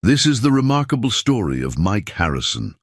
This is the remarkable story of Mike Harrison,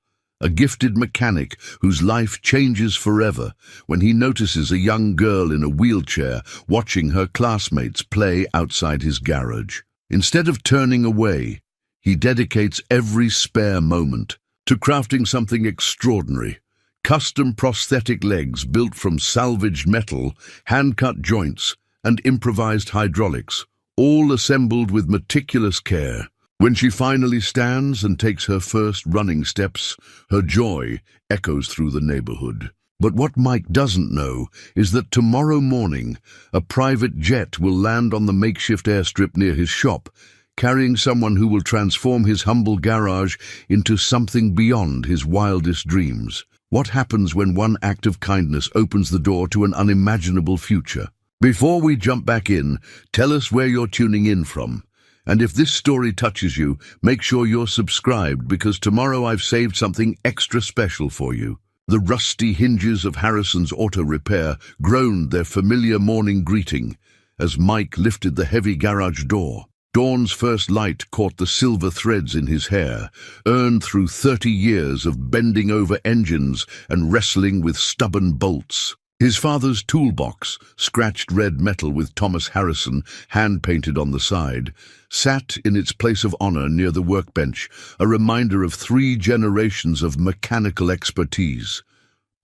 a gifted mechanic whose life changes forever when he notices a young girl in a wheelchair watching her classmates play outside his garage. Instead of turning away, he dedicates every spare moment to crafting something extraordinary. Custom prosthetic legs built from salvaged metal, hand-cut joints, and improvised hydraulics, all assembled with meticulous care. When she finally stands and takes her first running steps, her joy echoes through the neighborhood. But what Mike doesn't know is that tomorrow morning, a private jet will land on the makeshift airstrip near his shop, carrying someone who will transform his humble garage into something beyond his wildest dreams. What happens when one act of kindness opens the door to an unimaginable future? Before we jump back in, tell us where you're tuning in from. And if this story touches you, make sure you're subscribed, because tomorrow I've saved something extra special for you. The rusty hinges of Harrison's auto repair groaned their familiar morning greeting as Mike lifted the heavy garage door. Dawn's first light caught the silver threads in his hair, earned through 30 years of bending over engines and wrestling with stubborn bolts. His father's toolbox, scratched red metal with Thomas Harrison hand-painted on the side, sat in its place of honor near the workbench, a reminder of 3 generations of mechanical expertise.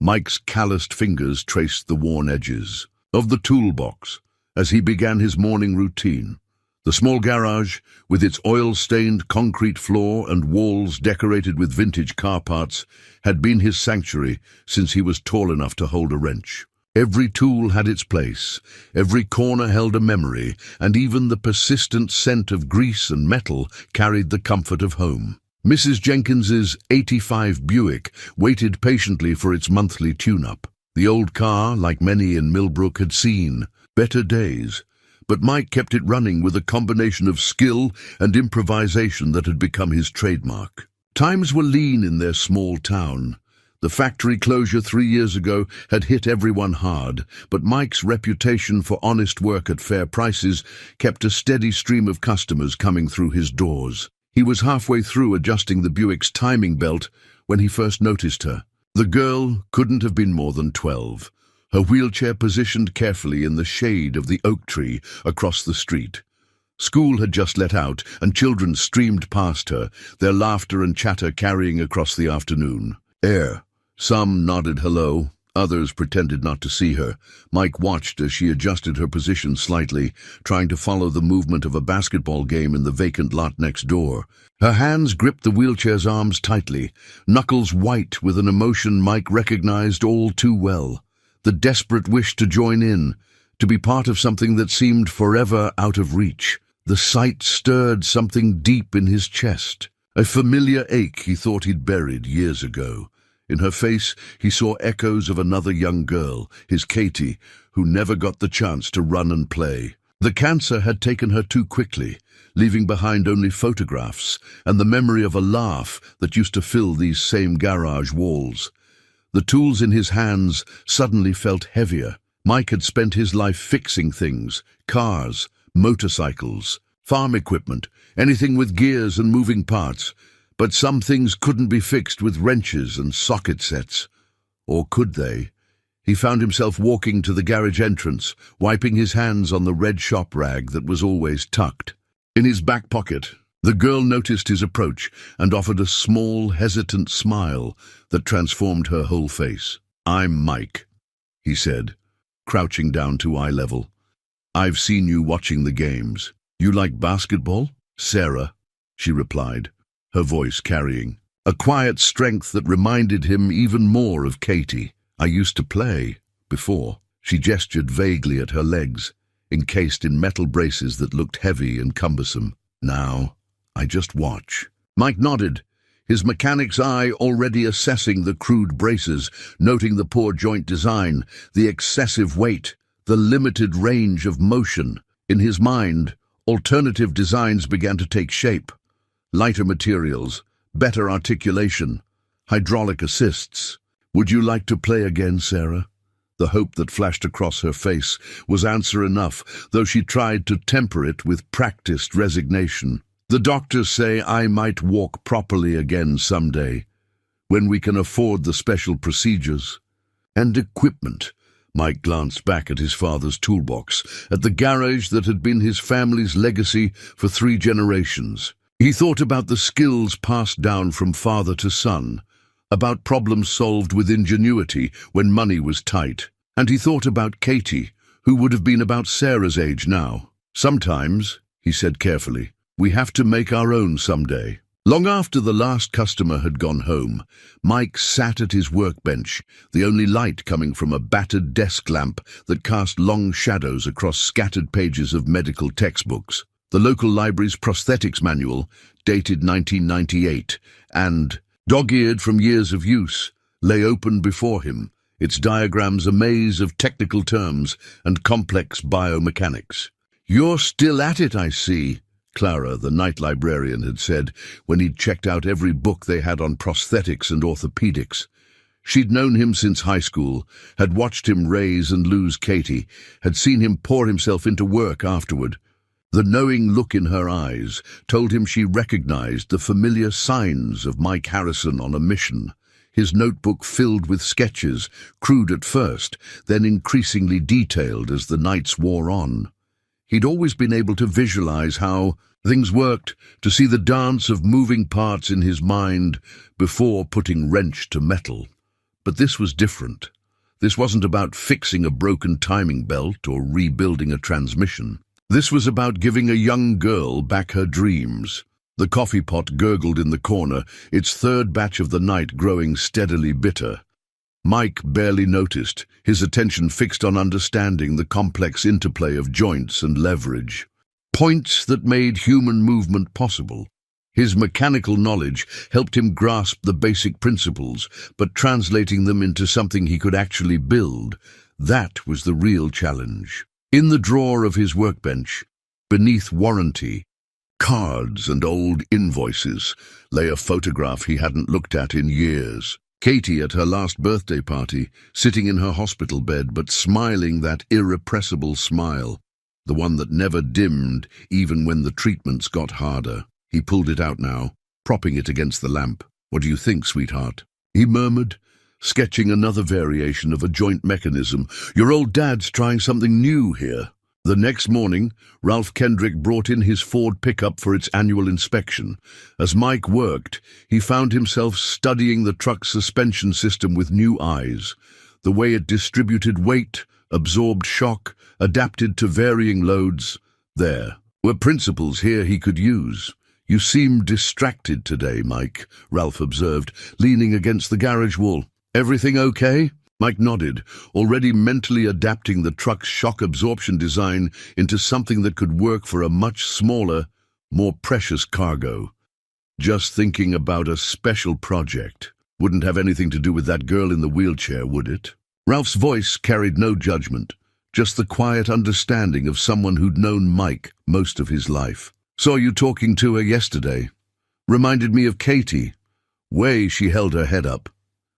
Mike's calloused fingers traced the worn edges of the toolbox as he began his morning routine. The small garage, with its oil-stained concrete floor and walls decorated with vintage car parts, had been his sanctuary since he was tall enough to hold a wrench. Every tool had its place, every corner held a memory, and even the persistent scent of grease and metal carried the comfort of home. Mrs. Jenkins's '85 Buick waited patiently for its monthly tune-up. The old car, like many in Millbrook, had seen better days, but Mike kept it running with a combination of skill and improvisation that had become his trademark. Times were lean in their small town. The factory closure 3 years ago had hit everyone hard, but Mike's reputation for honest work at fair prices kept a steady stream of customers coming through his doors. He was halfway through adjusting the Buick's timing belt when he first noticed her. The girl couldn't have been more than 12. Her wheelchair positioned carefully in the shade of the oak tree across the street. School had just let out, and children streamed past her, their laughter and chatter carrying across the afternoon air. Some nodded hello, others pretended not to see her. Mike watched as she adjusted her position slightly, trying to follow the movement of a basketball game in the vacant lot next door. Her hands gripped the wheelchair's arms tightly, knuckles white with an emotion Mike recognized all too well. The desperate wish to join in, to be part of something that seemed forever out of reach. The sight stirred something deep in his chest, a familiar ache he thought he'd buried years ago. In her face, he saw echoes of another young girl, his Katie, who never got the chance to run and play. The cancer had taken her too quickly, leaving behind only photographs and the memory of a laugh that used to fill these same garage walls. The tools in his hands suddenly felt heavier. Mike had spent his life fixing things, cars, motorcycles, farm equipment, anything with gears and moving parts. But some things couldn't be fixed with wrenches and socket sets. Or could they? He found himself walking to the garage entrance, wiping his hands on the red shop rag that was always tucked. In his back pocket, the girl noticed his approach and offered a small, hesitant smile that transformed her whole face. "I'm Mike," he said, crouching down to eye level. "I've seen you watching the games. You like basketball?" "Sarah," she replied, her voice carrying a quiet strength that reminded him even more of Katie. "I used to play before." She gestured vaguely at her legs, encased in metal braces that looked heavy and cumbersome. "Now, I just watch." Mike nodded, his mechanic's eye already assessing the crude braces, noting the poor joint design, the excessive weight, the limited range of motion. In his mind, alternative designs began to take shape. Lighter materials, better articulation, hydraulic assists. "Would you like to play again, Sarah?" The hope that flashed across her face was answer enough, though she tried to temper it with practiced resignation. The doctors say I might walk properly again someday, when we can afford the special procedures. And equipment. Mike glanced back at his father's toolbox, at the garage that had been his family's legacy for 3 generations. He thought about the skills passed down from father to son, about problems solved with ingenuity when money was tight. And he thought about Katie, who would have been about Sarah's age now. Sometimes, he said carefully, we have to make our own someday. Long after the last customer had gone home, Mike sat at his workbench, the only light coming from a battered desk lamp that cast long shadows across scattered pages of medical textbooks. The local library's prosthetics manual, dated 1998, and, dog-eared from years of use, lay open before him, its diagrams a maze of technical terms and complex biomechanics. "You're still at it, I see," Clara, the night librarian, had said when he'd checked out every book they had on prosthetics and orthopedics. She'd known him since high school, had watched him raise and lose Katie, had seen him pour himself into work afterward. The knowing look in her eyes told him she recognized the familiar signs of Mike Harrison on a mission, his notebook filled with sketches, crude at first, then increasingly detailed as the nights wore on. He'd always been able to visualize how things worked, to see the dance of moving parts in his mind before putting wrench to metal. But this was different. This wasn't about fixing a broken timing belt or rebuilding a transmission. This was about giving a young girl back her dreams. The coffee pot gurgled in the corner, its 3rd batch of the night growing steadily bitter. Mike barely noticed, his attention fixed on understanding the complex interplay of joints and leverage, points that made human movement possible. His mechanical knowledge helped him grasp the basic principles, but translating them into something he could actually build, that was the real challenge. In the drawer of his workbench, beneath warranty, cards and old invoices, lay a photograph he hadn't looked at in years. Katie at her last birthday party, sitting in her hospital bed but smiling that irrepressible smile, the one that never dimmed even when the treatments got harder. He pulled it out now, propping it against the lamp. "What do you think, sweetheart?" he murmured, sketching another variation of a joint mechanism. "Your old dad's trying something new here." The next morning, Ralph Kendrick brought in his Ford pickup for its annual inspection. As Mike worked, he found himself studying the truck's suspension system with new eyes. The way it distributed weight, absorbed shock, adapted to varying loads. There were principles here he could use. "You seem distracted today, Mike," Ralph observed, leaning against the garage wall. "Everything okay?" Mike nodded, already mentally adapting the truck's shock absorption design into something that could work for a much smaller, more precious cargo. "Just thinking about a special project. Wouldn't have anything to do with that girl in the wheelchair, would it?" Ralph's voice carried no judgment, just the quiet understanding of someone who'd known Mike most of his life. "Saw you talking to her yesterday. Reminded me of Katie. Way she held her head up.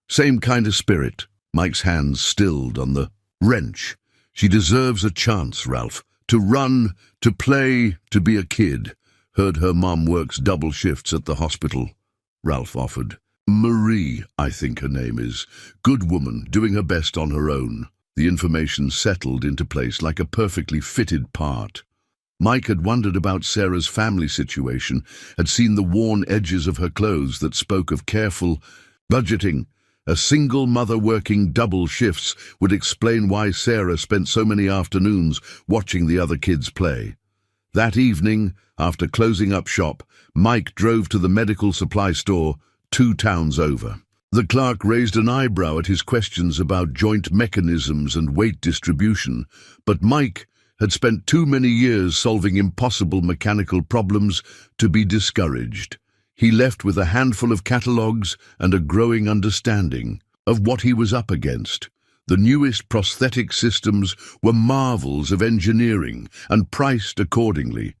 Same kind of spirit." Mike's hands stilled on the wrench. "She deserves a chance, Ralph. To run, to play, to be a kid. Heard her mom works double shifts at the hospital," Ralph offered. "Marie, I think her name is. Good woman, doing her best on her own." The information settled into place like a perfectly fitted part. Mike had wondered about Sarah's family situation, had seen the worn edges of her clothes that spoke of careful budgeting. A single mother working double shifts would explain why Sarah spent so many afternoons watching the other kids play. That evening, after closing up shop, Mike drove to the medical supply store 2 towns over. The clerk raised an eyebrow at his questions about joint mechanisms and weight distribution, but Mike had spent too many years solving impossible mechanical problems to be discouraged. He left with a handful of catalogues and a growing understanding of what he was up against. The newest prosthetic systems were marvels of engineering and priced accordingly.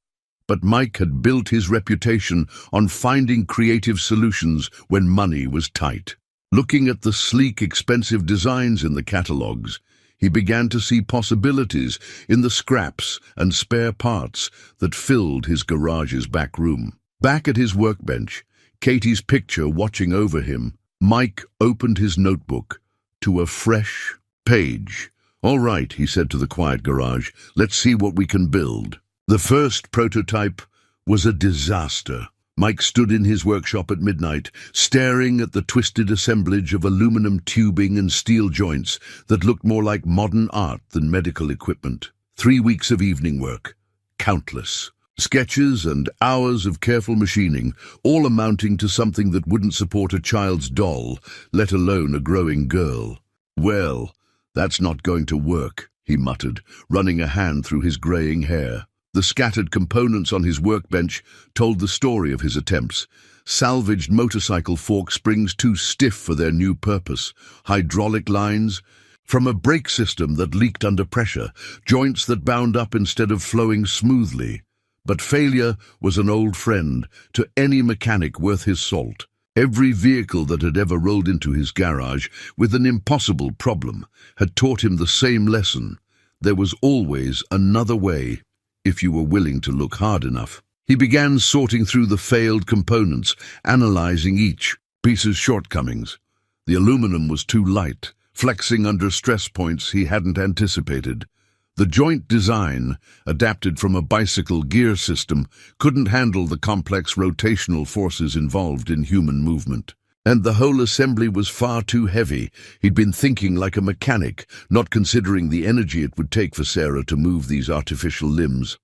But Mike had built his reputation on finding creative solutions when money was tight. Looking at the sleek, expensive designs in the catalogues, he began to see possibilities in the scraps and spare parts that filled his garage's back room. Back at his workbench, Katie's picture watching over him, Mike opened his notebook to a fresh page. "All right," he said to the quiet garage, "let's see what we can build." The first prototype was a disaster. Mike stood in his workshop at midnight, staring at the twisted assemblage of aluminum tubing and steel joints that looked more like modern art than medical equipment. 3 weeks of evening work, countless. Sketches and hours of careful machining, all amounting to something that wouldn't support a child's doll, let alone a growing girl. "Well, that's not going to work," he muttered, running a hand through his greying hair. The scattered components on his workbench told the story of his attempts. Salvaged motorcycle fork springs too stiff for their new purpose, hydraulic lines from a brake system that leaked under pressure, joints that bound up instead of flowing smoothly. But failure was an old friend to any mechanic worth his salt. Every vehicle that had ever rolled into his garage with an impossible problem had taught him the same lesson. There was always another way, if you were willing to look hard enough. He began sorting through the failed components, analyzing each piece's shortcomings. The aluminum was too light, flexing under stress points he hadn't anticipated. The joint design, adapted from a bicycle gear system, couldn't handle the complex rotational forces involved in human movement. And the whole assembly was far too heavy. He'd been thinking like a mechanic, not considering the energy it would take for Sarah to move these artificial limbs.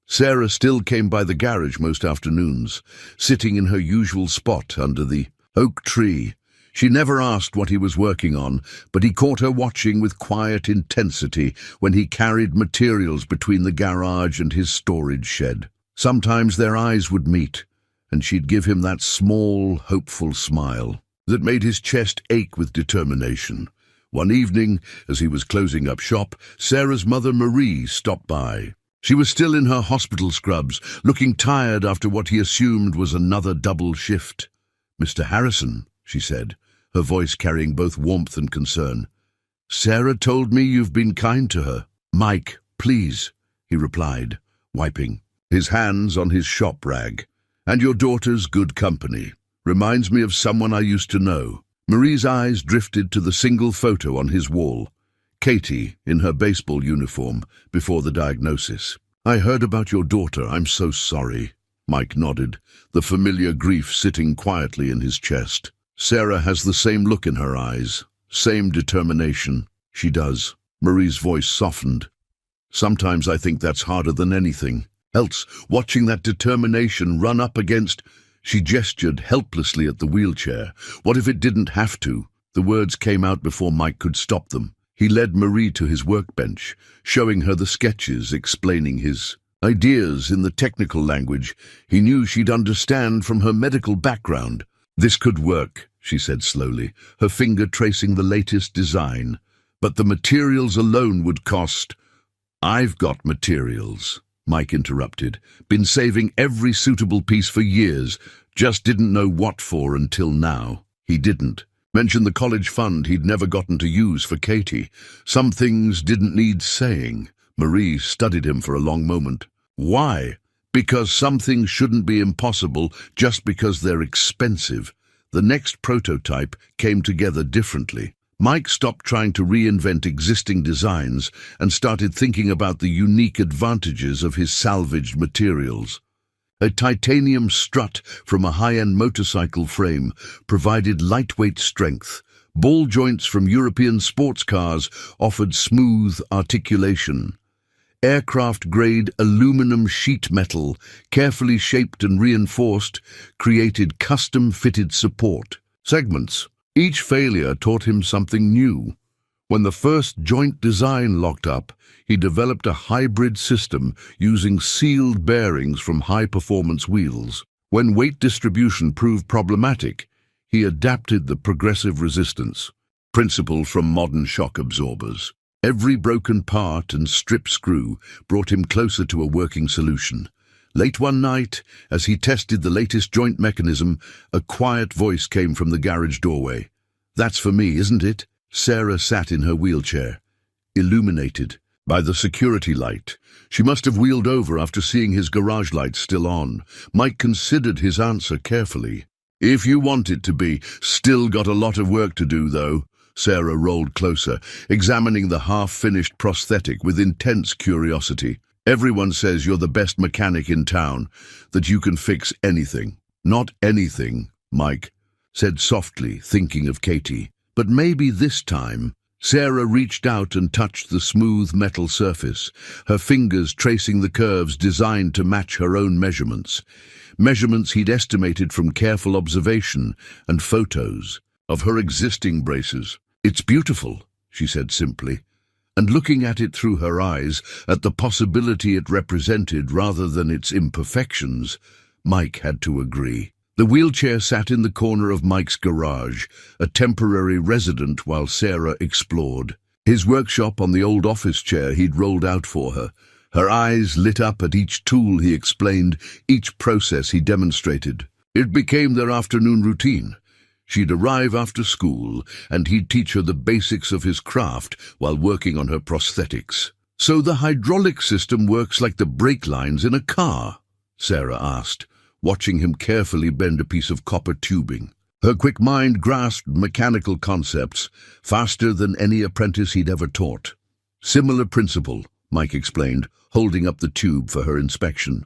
Sarah still came by the garage most afternoons, sitting in her usual spot under the oak tree. She never asked what he was working on, but he caught her watching with quiet intensity when he carried materials between the garage and his storage shed. Sometimes their eyes would meet, and she'd give him that small, hopeful smile that made his chest ache with determination. One evening, as he was closing up shop, Sarah's mother Marie stopped by. She was still in her hospital scrubs, looking tired after what he assumed was another double shift. "Mr. Harrison," she said, her voice carrying both warmth and concern. "Sarah told me you've been kind to her." "Mike, please," he replied, wiping his hands on his shop rag. "And your daughter's good company. Reminds me of someone I used to know." Marie's eyes drifted to the single photo on his wall. Katie, in her baseball uniform, before the diagnosis. "I heard about your daughter. I'm so sorry." Mike nodded, the familiar grief sitting quietly in his chest. "Sarah has the same look in her eyes, same determination." "She does." Marie's voice softened. "Sometimes I think that's harder than anything else, watching that determination run up against—" She gestured helplessly at the wheelchair. What if it didn't have to? The words came out before Mike could stop them. He led Marie to his workbench, showing her the sketches, explaining his ideas in the technical language he knew she'd understand from her medical background. "This could work," she said slowly, her finger tracing the latest design. "But the materials alone would cost—" "I've got materials," Mike interrupted. "Been saving every suitable piece for years, just didn't know what for until now." He didn't. Mention the college fund he'd never gotten to use for Katie. Some things didn't need saying. Marie studied him for a long moment. "Why?" "Because some things shouldn't be impossible just because they're expensive." The next prototype came together differently. Mike stopped trying to reinvent existing designs and started thinking about the unique advantages of his salvaged materials. A titanium strut from a high-end motorcycle frame provided lightweight strength. Ball joints from European sports cars offered smooth articulation. Aircraft-grade aluminum sheet metal, carefully shaped and reinforced, created custom-fitted support segments. Each failure taught him something new. When the first joint design locked up, he developed a hybrid system using sealed bearings from high-performance wheels. When weight distribution proved problematic, he adapted the progressive resistance principle from modern shock absorbers. Every broken part and strip screw brought him closer to a working solution. Late one night, as he tested the latest joint mechanism, a quiet voice came from the garage doorway. "That's for me, isn't it?" Sarah sat in her wheelchair, illuminated, By the security light. She must have wheeled over after seeing his garage lights still on. Mike considered his answer carefully. If you want it to be. Still got a lot of work to do, though. Sarah rolled closer, examining the half-finished prosthetic with intense curiosity. Everyone says you're the best mechanic in town, that you can fix anything. Not anything, Mike said softly, thinking of Katie. But maybe this time. Sarah reached out and touched the smooth metal surface, her fingers tracing the curves designed to match her own measurements. Measurements he'd estimated from careful observation and photos of her existing braces. "It's beautiful," she said simply, and looking at it through her eyes, at the possibility it represented rather than its imperfections, Mike had to agree. The wheelchair sat in the corner of Mike's garage, a temporary resident while Sarah explored. His workshop on the old office chair he'd rolled out for her. Her eyes lit up at each tool he explained, each process he demonstrated. It became their afternoon routine. She'd arrive after school, and he'd teach her the basics of his craft while working on her prosthetics. "So the hydraulic system works like the brake lines in a car?" Sarah asked, watching him carefully bend a piece of copper tubing. Her quick mind grasped mechanical concepts faster than any apprentice he'd ever taught. "Similar principle," Mike explained, holding up the tube for her inspection.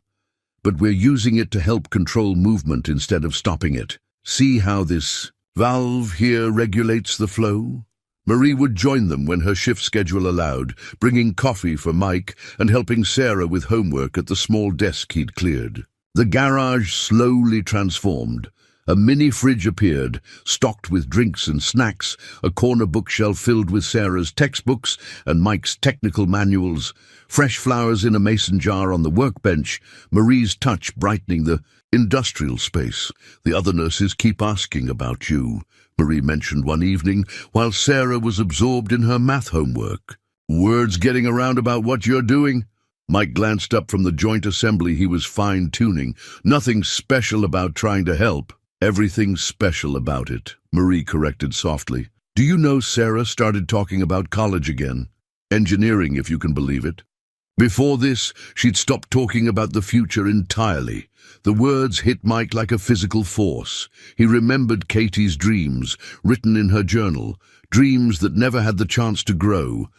"But we're using it to help control movement instead of stopping it. See how this valve here regulates the flow?" Marie would join them when her shift schedule allowed, bringing coffee for Mike and helping Sarah with homework at the small desk he'd cleared. The garage slowly transformed. A mini fridge appeared, stocked with drinks and snacks, a corner bookshelf filled with Sarah's textbooks and Mike's technical manuals, fresh flowers in a mason jar on the workbench, Marie's touch brightening the industrial space. "The other nurses keep asking about you," Marie mentioned one evening while Sarah was absorbed in her math homework. "Words getting around about what you're doing?" Mike glanced up from the joint assembly he was fine-tuning. "Nothing special about trying to help." "Everything special about it," Marie corrected softly. "Do you know Sarah started talking about college again? Engineering, if you can believe it. Before this, she'd stopped talking about the future entirely." The words hit Mike like a physical force. He remembered Katie's dreams, written in her journal, dreams that never had the chance to grow.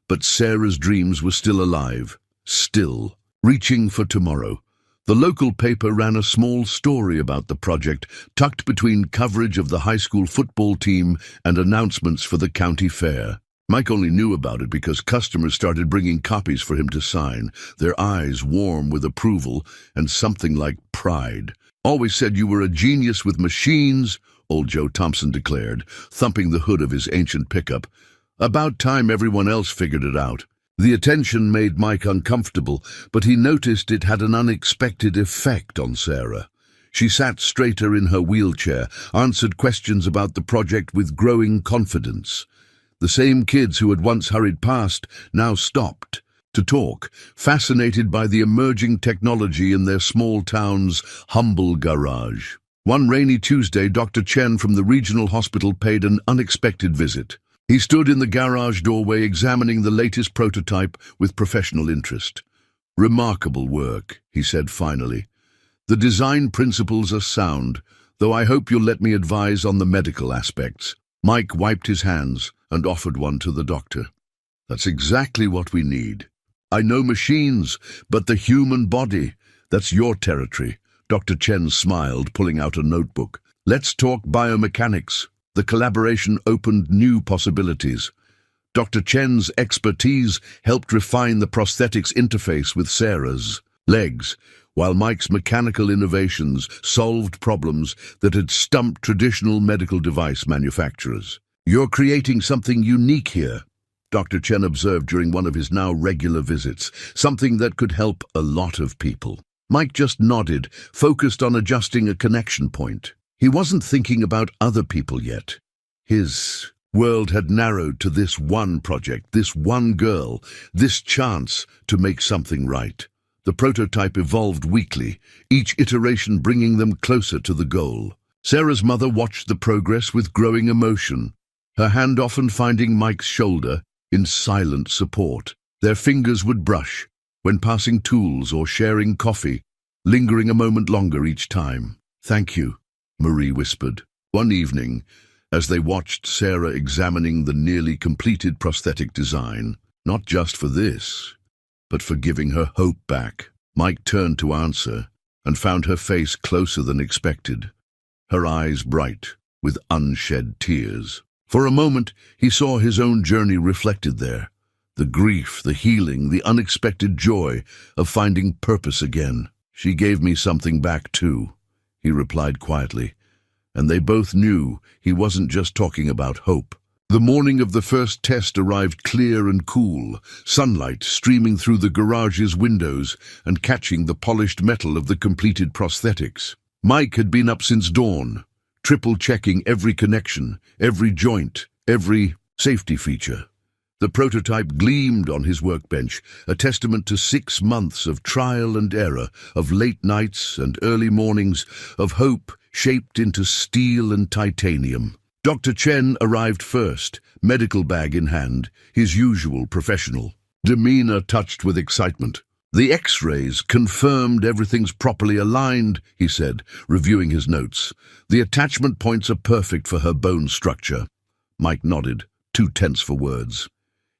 But Sarah's dreams were still alive. Still, reaching for tomorrow. The local paper ran a small story about the project, tucked between coverage of the high school football team and announcements for the county fair. Mike only knew about it because customers started bringing copies for him to sign, their eyes warm with approval and something like pride. "Always said you were a genius with machines," old Joe Thompson declared, thumping the hood of his ancient pickup. "About time everyone else figured it out." The attention made Mike uncomfortable, but he noticed it had an unexpected effect on Sarah. She sat straighter in her wheelchair, answered questions about the project with growing confidence. The same kids who had once hurried past now stopped to talk, fascinated by the emerging technology in their small town's humble garage. One rainy Tuesday, Dr. Chen from the regional hospital paid an unexpected visit. He stood in the garage doorway examining the latest prototype with professional interest. "Remarkable work," he said finally. "The design principles are sound, though I hope you'll let me advise on the medical aspects." Mike wiped his hands and offered one to the doctor. "That's exactly what we need. I know machines, but the human body, that's your territory." Dr. Chen smiled, pulling out a notebook. "Let's talk biomechanics." The collaboration opened new possibilities. Dr. Chen's expertise helped refine the prosthetics interface with Sarah's legs, while Mike's mechanical innovations solved problems that had stumped traditional medical device manufacturers. "You're creating something unique here," Dr. Chen observed during one of his now regular visits, "something that could help a lot of people." Mike just nodded, focused on adjusting a connection point. He wasn't thinking about other people yet. His world had narrowed to this one project, this one girl, this chance to make something right. The prototype evolved weekly, each iteration bringing them closer to the goal. Sarah's mother watched the progress with growing emotion, her hand often finding Mike's shoulder in silent support. Their fingers would brush when passing tools or sharing coffee, lingering a moment longer each time. "Thank you," Marie whispered. One evening, as they watched Sarah examining the nearly completed prosthetic design, not just for this, but for giving her hope back, Mike turned to answer and found her face closer than expected, her eyes bright with unshed tears. For a moment, he saw his own journey reflected there, the grief, the healing, the unexpected joy of finding purpose again. "She gave me something back too," he replied quietly, and they both knew he wasn't just talking about hope. The morning of the first test arrived clear and cool, sunlight streaming through the garage's windows and catching the polished metal of the completed prosthetics. Mike had been up since dawn, triple-checking every connection, every joint, every safety feature. The prototype gleamed on his workbench, a testament to 6 months of trial and error, of late nights and early mornings, of hope shaped into steel and titanium. Dr. Chen arrived first, medical bag in hand, his usual professional demeanor touched with excitement. "The X-rays confirmed everything's properly aligned," he said, reviewing his notes. "The attachment points are perfect for her bone structure." Mike nodded, too tense for words.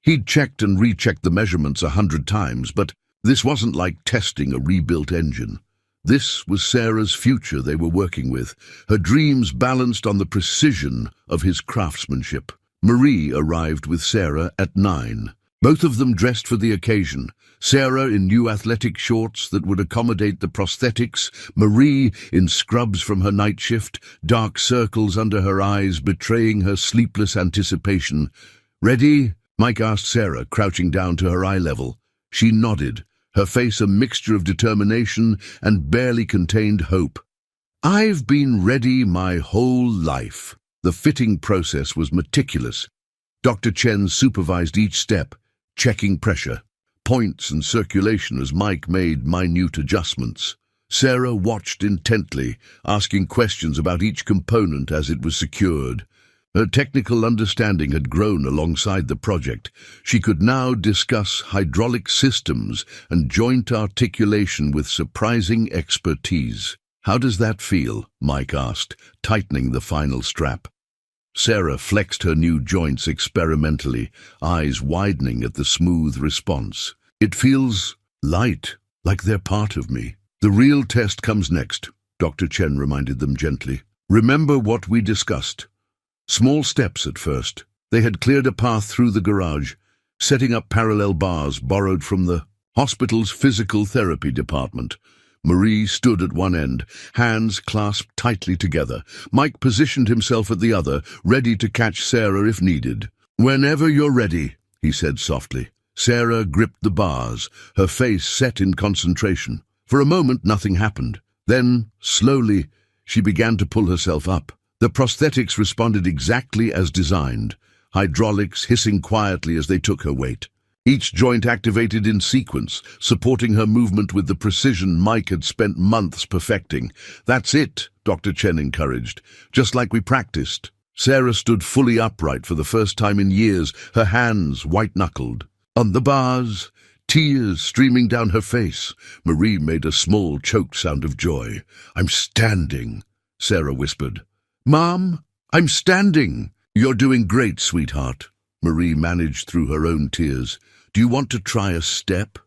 He'd checked and rechecked the measurements 100 times, but this wasn't like testing a rebuilt engine. This was Sarah's future they were working with, her dreams balanced on the precision of his craftsmanship. Marie arrived with Sarah at 9. Both of them dressed for the occasion, Sarah in new athletic shorts that would accommodate the prosthetics, Marie in scrubs from her night shift, dark circles under her eyes betraying her sleepless anticipation. "Ready?" Mike asked Sarah, crouching down to her eye level. She nodded, her face a mixture of determination and barely contained hope. "I've been ready my whole life." The fitting process was meticulous. Dr. Chen supervised each step, checking pressure, points and circulation as Mike made minute adjustments. Sarah watched intently, asking questions about each component as it was secured. Her technical understanding had grown alongside the project. She could now discuss hydraulic systems and joint articulation with surprising expertise. "How does that feel?" Mike asked, tightening the final strap. Sarah flexed her new joints experimentally, eyes widening at the smooth response. "It feels light, like they're part of me." "The real test comes next," Dr. Chen reminded them gently. "Remember what we discussed. Small steps at first." They had cleared a path through the garage, setting up parallel bars borrowed from the hospital's physical therapy department. Marie stood at one end, hands clasped tightly together. Mike positioned himself at the other, ready to catch Sarah if needed. "Whenever you're ready," he said softly. Sarah gripped the bars, her face set in concentration. For a moment, nothing happened. Then, slowly, she began to pull herself up. The prosthetics responded exactly as designed, hydraulics hissing quietly as they took her weight. Each joint activated in sequence, supporting her movement with the precision Mike had spent months perfecting. "That's it," Dr. Chen encouraged, "just like we practiced." Sarah stood fully upright for the first time in years, her hands white-knuckled. On the bars, tears streaming down her face, Marie made a small choked sound of joy. "I'm standing," Sarah whispered. "Mom, I'm standing." "You're doing great, sweetheart," Marie managed through her own tears. "Do you want to try a step?"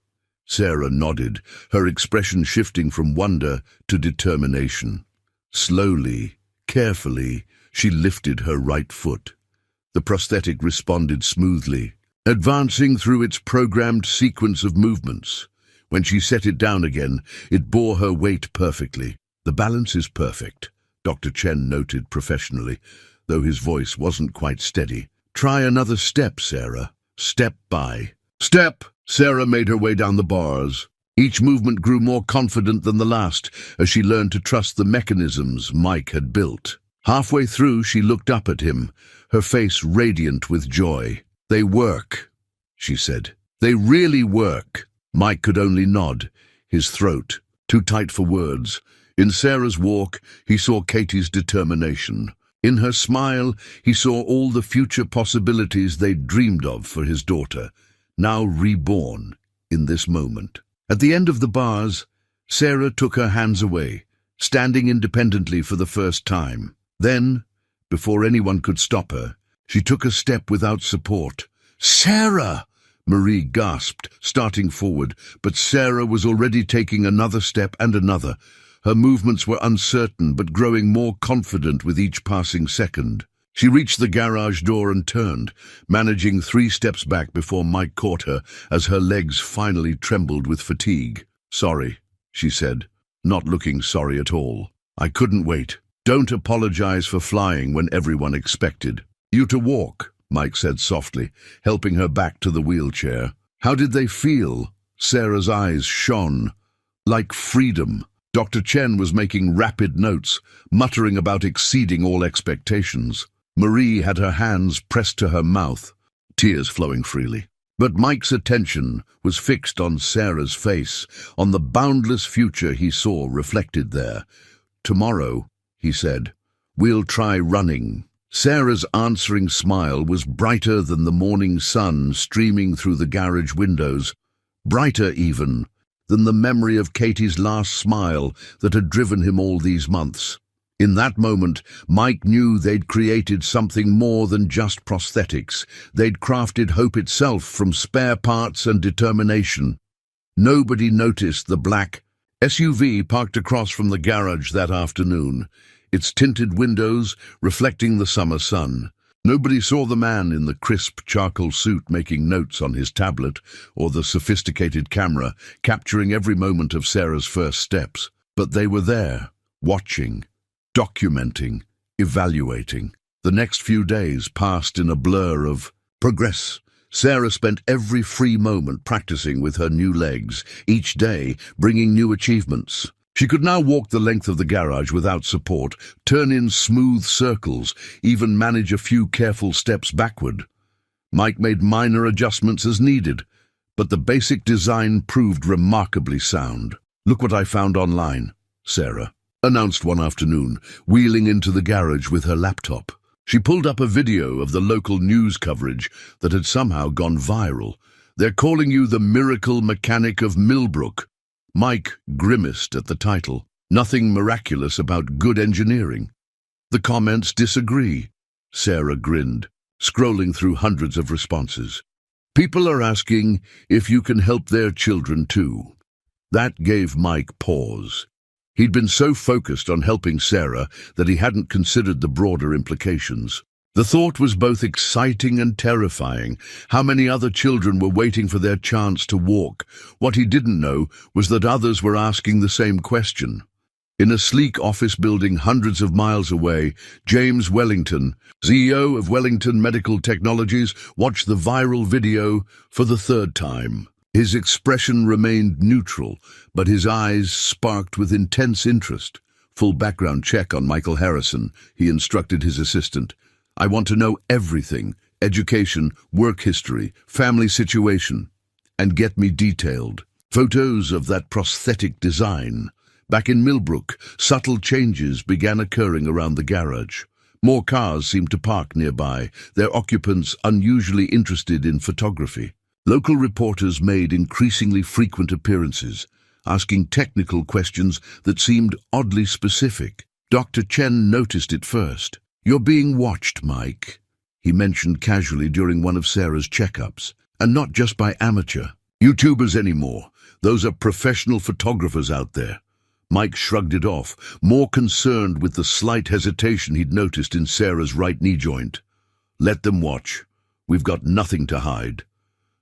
Sarah nodded, her expression shifting from wonder to determination. Slowly, carefully, she lifted her right foot. The prosthetic responded smoothly, advancing through its programmed sequence of movements. When she set it down again, it bore her weight perfectly. "The balance is perfect," Dr. Chen noted professionally, though his voice wasn't quite steady. "Try another step, Sarah. Step by step." Sarah made her way down the bars. Each movement grew more confident than the last as she learned to trust the mechanisms Mike had built. Halfway through, she looked up at him, her face radiant with joy. "They work," she said. "They really work." Mike could only nod, his throat too tight for words. In Sarah's walk, he saw Katie's determination. In her smile, he saw all the future possibilities they'd dreamed of for his daughter. now reborn in this moment. At the end of the bars, Sarah took her hands away, standing independently for the first time. Then, before anyone could stop her, she took a step without support. "Sarah!" Marie gasped, starting forward, but Sarah was already taking another step and another. Her movements were uncertain, but growing more confident with each passing second. She reached the garage door and turned, managing 3 steps back before Mike caught her as her legs finally trembled with fatigue. "Sorry," she said, not looking sorry at all. "I couldn't wait. Don't apologize for flying when everyone expected you to walk," Mike said softly, helping her back to the wheelchair. "How did they feel?" Sarah's eyes shone. "Like freedom." Dr. Chen was making rapid notes, muttering about exceeding all expectations. Marie had her hands pressed to her mouth, tears flowing freely. But Mike's attention was fixed on Sarah's face, on the boundless future he saw reflected there. "Tomorrow," he said, "we'll try running." Sarah's answering smile was brighter than the morning sun streaming through the garage windows, brighter even than the memory of Katie's last smile that had driven him all these months. In that moment, Mike knew they'd created something more than just prosthetics. They'd crafted hope itself from spare parts and determination. Nobody noticed the black SUV parked across from the garage that afternoon, its tinted windows reflecting the summer sun. Nobody saw the man in the crisp charcoal suit making notes on his tablet, or the sophisticated camera capturing every moment of Sarah's first steps. But they were there, watching, documenting, evaluating. The next few days passed in a blur of progress. Sarah spent every free moment practicing with her new legs, each day bringing new achievements. She could now walk the length of the garage without support, turn in smooth circles, even manage a few careful steps backward. Mike made minor adjustments as needed, but the basic design proved remarkably sound. "Look what I found online," Sarah announced one afternoon, wheeling into the garage with her laptop. She pulled up a video of the local news coverage that had somehow gone viral. "They're calling you the miracle mechanic of Millbrook." Mike grimaced at the title. Nothing miraculous about good engineering. "The comments disagree," Sarah grinned, scrolling through hundreds of responses. "People are asking if you can help their children too." That gave Mike pause. He'd been so focused on helping Sarah that he hadn't considered the broader implications. The thought was both exciting and terrifying. How many other children were waiting for their chance to walk? What he didn't know was that others were asking the same question. In a sleek office building hundreds of miles away, James Wellington, CEO of Wellington Medical Technologies, watched the viral video for the 3rd time. His expression remained neutral, but his eyes sparked with intense interest. "Full background check on Michael Harrison," he instructed his assistant. "I want to know everything: education, work history, family situation, and get me detailed photos of that prosthetic design." Back in Millbrook, subtle changes began occurring around the garage. More cars seemed to park nearby, their occupants unusually interested in photography. Local reporters made increasingly frequent appearances, asking technical questions that seemed oddly specific. Dr. Chen noticed it first. "You're being watched, Mike," he mentioned casually during one of Sarah's checkups. "And not just by amateur YouTubers anymore. Those are professional photographers out there." Mike shrugged it off, more concerned with the slight hesitation he'd noticed in Sarah's right knee joint. "Let them watch. We've got nothing to hide."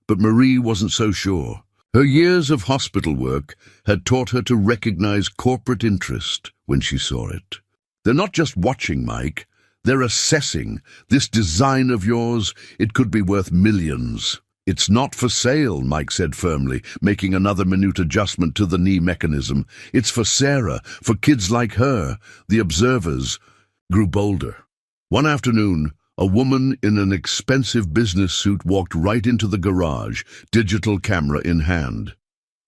But Marie wasn't so sure. Her years of hospital work had taught her to recognize corporate interest when she saw it. "They're not just watching, Mike. They're assessing. This design of yours, it could be worth millions." "It's not for sale," Mike said firmly, making another minute adjustment to the knee mechanism. "It's for Sarah, for kids like her." The observers grew bolder. One afternoon, a woman in an expensive business suit walked right into the garage, digital camera in hand.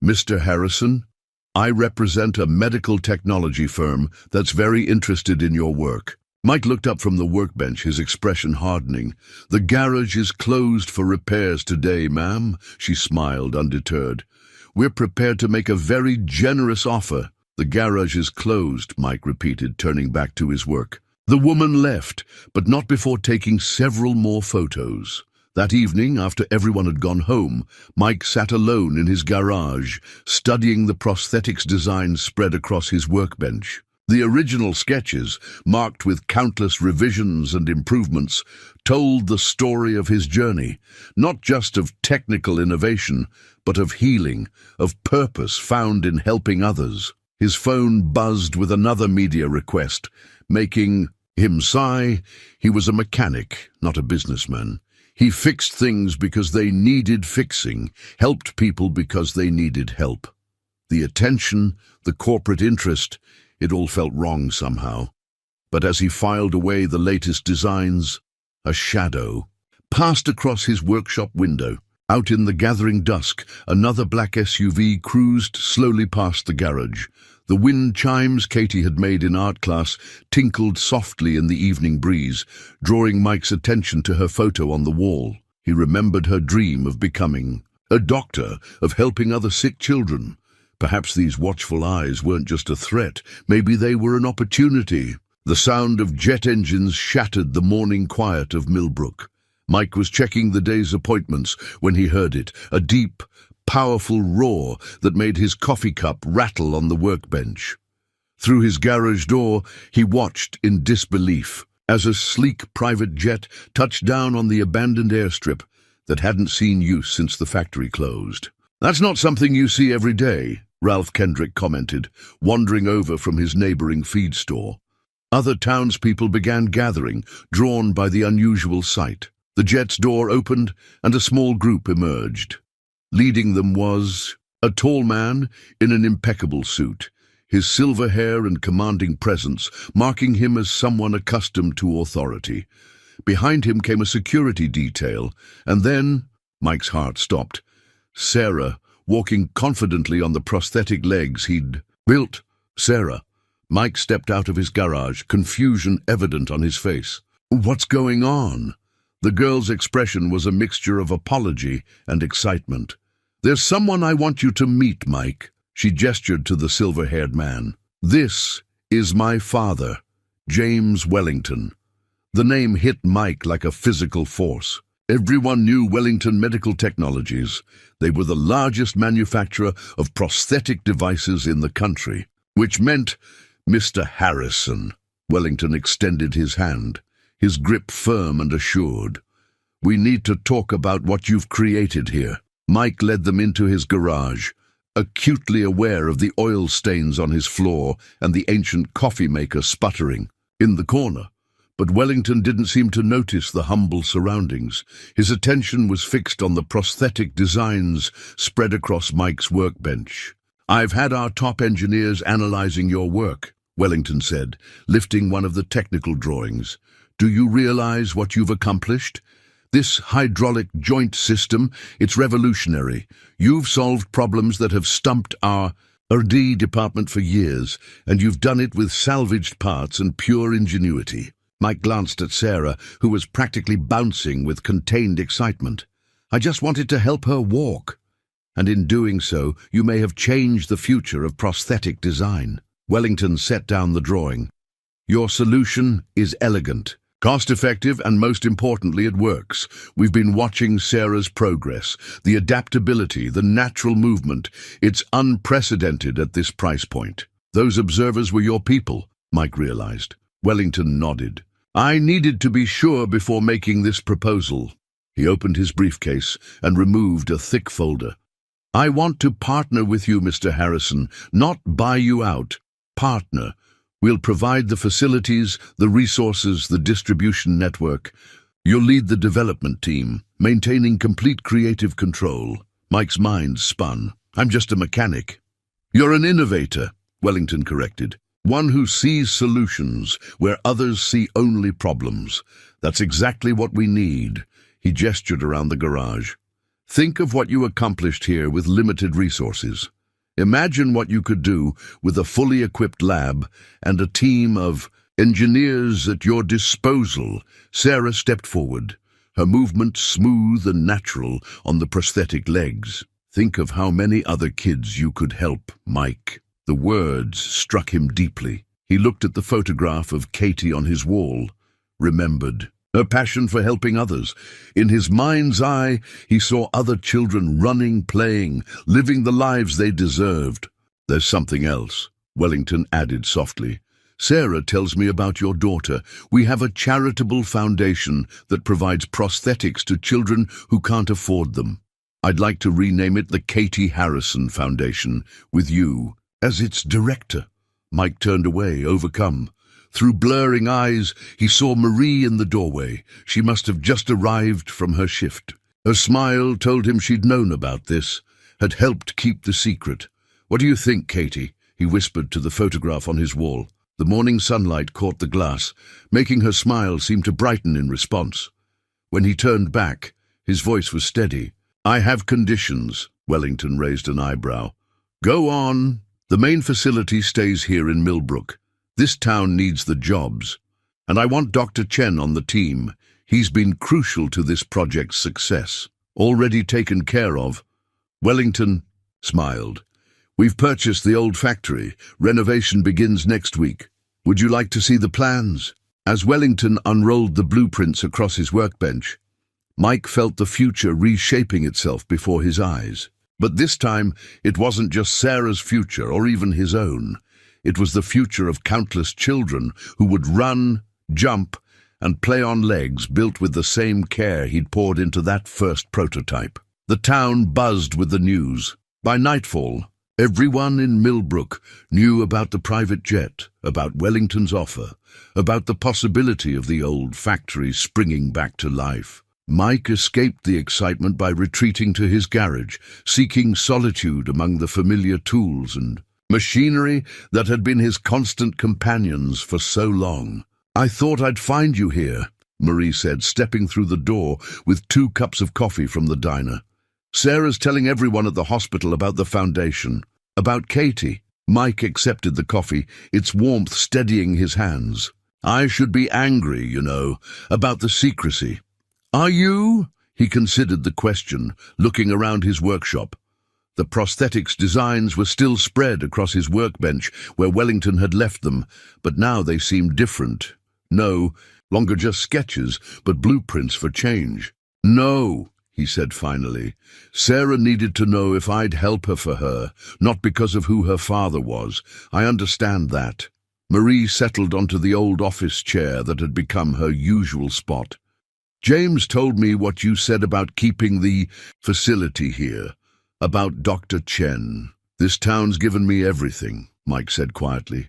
"Mr. Harrison, I represent a medical technology firm that's very interested in your work. Mike looked up from the workbench, his expression hardening. "The garage is closed for repairs today, ma'am," she smiled, undeterred. "We're prepared to make a very generous offer." "The garage is closed," Mike repeated, turning back to his work. The woman left, but not before taking several more photos. That evening, after everyone had gone home, Mike sat alone in his garage, studying the prosthetics designs spread across his workbench. The original sketches, marked with countless revisions and improvements, told the story of his journey, not just of technical innovation, but of healing, of purpose found in helping others. His phone buzzed with another media request, making him sigh. He was a mechanic, not a businessman. He fixed things because they needed fixing, helped people because they needed help. The attention, the corporate interest, it all felt wrong somehow. But as he filed away the latest designs, a shadow passed across his workshop window. Out in the gathering dusk, another black SUV cruised slowly past the garage. The wind chimes Katie had made in art class tinkled softly in the evening breeze, drawing Mike's attention to her photo on the wall. He remembered her dream of becoming a doctor, of helping other sick children. Perhaps these watchful eyes weren't just a threat, maybe they were an opportunity. The sound of jet engines shattered the morning quiet of Millbrook. Mike was checking the day's appointments when he heard it, a deep, powerful roar that made his coffee cup rattle on the workbench. Through his garage door, he watched in disbelief as a sleek private jet touched down on the abandoned airstrip that hadn't seen use since the factory closed. "That's not something you see every day," Ralph Kendrick commented, wandering over from his neighboring feed store. Other townspeople began gathering, drawn by the unusual sight. The jet's door opened, and a small group emerged. Leading them was a tall man in an impeccable suit, his silver hair and commanding presence marking him as someone accustomed to authority. Behind him came a security detail, and then Mike's heart stopped. Sarah, walking confidently on the prosthetic legs he'd built. "Sarah." Mike stepped out of his garage, confusion evident on his face. "What's going on?" The girl's expression was a mixture of apology and excitement. "There's someone I want you to meet, Mike." She gestured to the silver-haired man. "This is my father, James Wellington." The name hit Mike like a physical force. Everyone knew Wellington Medical Technologies. They were the largest manufacturer of prosthetic devices in the country, which meant Mr. Harrison. Wellington extended his hand, his grip firm and assured. "We need to talk about what you've created here." Mike led them into his garage, acutely aware of the oil stains on his floor and the ancient coffee maker sputtering in the corner. But Wellington didn't seem to notice the humble surroundings. His attention was fixed on the prosthetic designs spread across Mike's workbench. "I've had our top engineers analyzing your work," Wellington said, lifting one of the technical drawings. "Do you realize what you've accomplished? This hydraulic joint system, it's revolutionary. You've solved problems that have stumped our R&D department for years, and you've done it with salvaged parts and pure ingenuity." Mike glanced at Sarah, who was practically bouncing with contained excitement. "I just wanted to help her walk. And in doing so, you may have changed the future of prosthetic design." Wellington set down the drawing. "Your solution is elegant, cost-effective, and most importantly, it works. We've been watching Sarah's progress, the adaptability, the natural movement. It's unprecedented at this price point." "Those observers were your people," Mike realized. Wellington nodded. "I needed to be sure before making this proposal." He opened his briefcase and removed a thick folder. "I want to partner with you, Mr. Harrison, not buy you out. Partner. We'll provide the facilities, the resources, the distribution network. You'll lead the development team, maintaining complete creative control." Mike's mind spun. "I'm just a mechanic." "You're an innovator," Wellington corrected. "One who sees solutions where others see only problems. That's exactly what we need." He gestured around the garage. "Think of what you accomplished here with limited resources. Imagine what you could do with a fully equipped lab and a team of Engineers at your disposal. Sarah stepped forward, her movement smooth and natural on the prosthetic legs. Think of how many other kids you could help, Mike. The words struck him deeply. He looked at the photograph of Katie on his wall, remembered her passion for helping others. In his mind's eye, he saw other children running, playing, living the lives they deserved. There's something else, Wellington added softly. Sarah tells me about your daughter. We have a charitable foundation that provides prosthetics to children who can't afford them. I'd like to rename it the Katie Harrison Foundation, with you as its director. Mike turned away, overcome. Through blurring eyes, he saw Marie in the doorway. She must have just arrived from her shift. Her smile told him she'd known about this, had helped keep the secret. What do you think, Katie? He whispered to the photograph on his wall. The morning sunlight caught the glass, making her smile seem to brighten in response. When he turned back, his voice was steady. I have conditions. Wellington raised an eyebrow. Go on. The main facility stays here in Millbrook. This town needs the jobs, and I want Dr. Chen on the team. He's been crucial to this project's success. Already taken care of. Wellington smiled. We've purchased the old factory. Renovation begins next week. Would you like to see the plans? As Wellington unrolled the blueprints across his workbench, Mike felt the future reshaping itself before his eyes. But this time, it wasn't just Sarah's future or even his own. It was the future of countless children who would run, jump, and play on legs built with the same care he'd poured into that first prototype. The town buzzed with the news. By nightfall, everyone in Millbrook knew about the private jet, about Wellington's offer, about the possibility of the old factory springing back to life. Mike escaped the excitement by retreating to his garage, seeking solitude among the familiar tools and machinery that had been his constant companions for so long. I thought I'd find you here, Marie said, stepping through the door with 2 cups of coffee from the diner. Sarah's telling everyone at the hospital about the foundation, about Katie. Mike accepted the coffee, its warmth steadying his hands. I should be angry, you know, about the secrecy. Are you? He considered the question, looking around his workshop. The prosthetics designs were still spread across his workbench where Wellington had left them, but now they seemed different. No longer just sketches, but blueprints for change. No, he said finally. Sarah needed to know if I'd help her for her, not because of who her father was. I understand that. Marie settled onto the old office chair that had become her usual spot. James told me what you said about keeping the facility here, about Dr. Chen. This town's given me everything, Mike said quietly.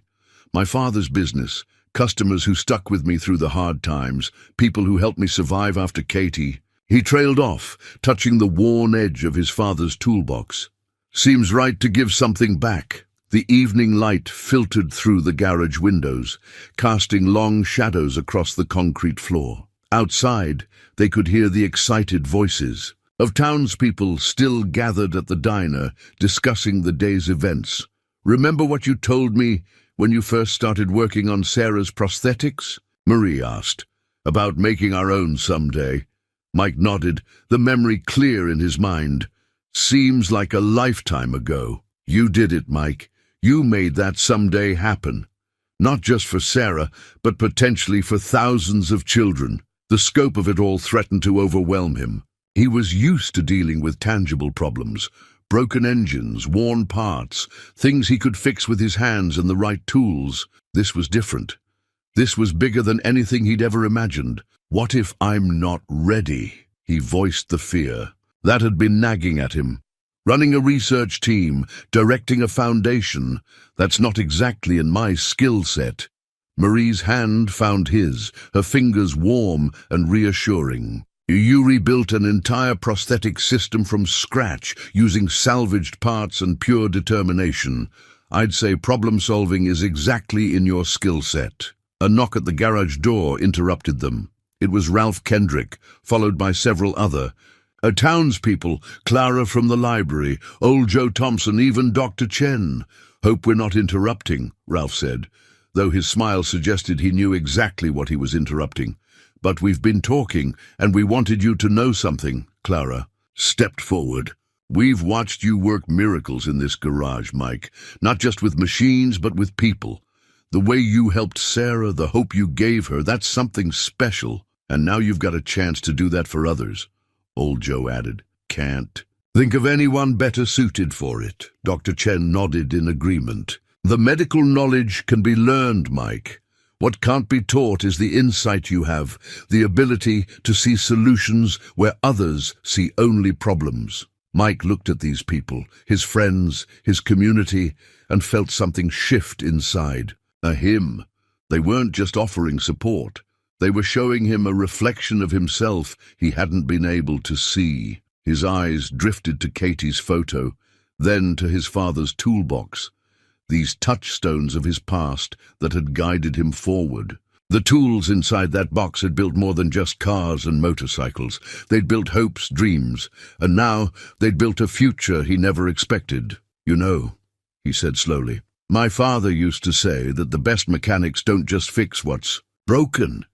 My father's business, customers who stuck with me through the hard times, people who helped me survive after Katie. He trailed off, touching the worn edge of his father's toolbox. Seems right to give something back. The evening light filtered through the garage windows, casting long shadows across the concrete floor. Outside, they could hear the excited voices of townspeople still gathered at the diner, discussing the day's events. Remember what you told me when you first started working on Sarah's prosthetics? Marie asked. About making our own someday. Mike nodded, the memory clear in his mind. Seems like a lifetime ago. You did it, Mike. You made that someday happen. Not just for Sarah, but potentially for thousands of children. The scope of it all threatened to overwhelm him. He was used to dealing with tangible problems, broken engines, worn parts, things he could fix with his hands and the right tools. This was different. This was bigger than anything he'd ever imagined. What if I'm not ready? He voiced the fear that had been nagging at him. Running a research team, directing a foundation, that's not exactly in my skill set. Marie's hand found his, her fingers warm and reassuring. You rebuilt an entire prosthetic system from scratch, using salvaged parts and pure determination. I'd say problem-solving is exactly in your skill set. A knock at the garage door interrupted them. It was Ralph Kendrick, followed by several other townspeople, Clara from the library, old Joe Thompson, even Dr. Chen. Hope we're not interrupting, Ralph said. though his smile suggested he knew exactly what he was interrupting. "But we've been talking, and we wanted you to know something," Clara stepped forward. "We've watched you work miracles in this garage, Mike, not just with machines, but with people. The way you helped Sarah, the hope you gave her, that's something special. And now you've got a chance to do that for others," old Joe added. "Can't think of anyone better suited for it." Dr. Chen nodded in agreement. "The medical knowledge can be learned, Mike. What can't be taught is the insight you have, the ability to see solutions where others see only problems." Mike looked at these people, his friends, his community, and felt something shift inside. Him. They weren't just offering support. They were showing him a reflection of himself he hadn't been able to see. His eyes drifted to Katie's photo, then to his father's toolbox, these touchstones of his past that had guided him forward. The tools inside that box had built more than just cars and motorcycles. They'd built hopes, dreams, and now they'd built a future he never expected. "You know," he said slowly, "my father used to say that the best mechanics don't just fix what's broken.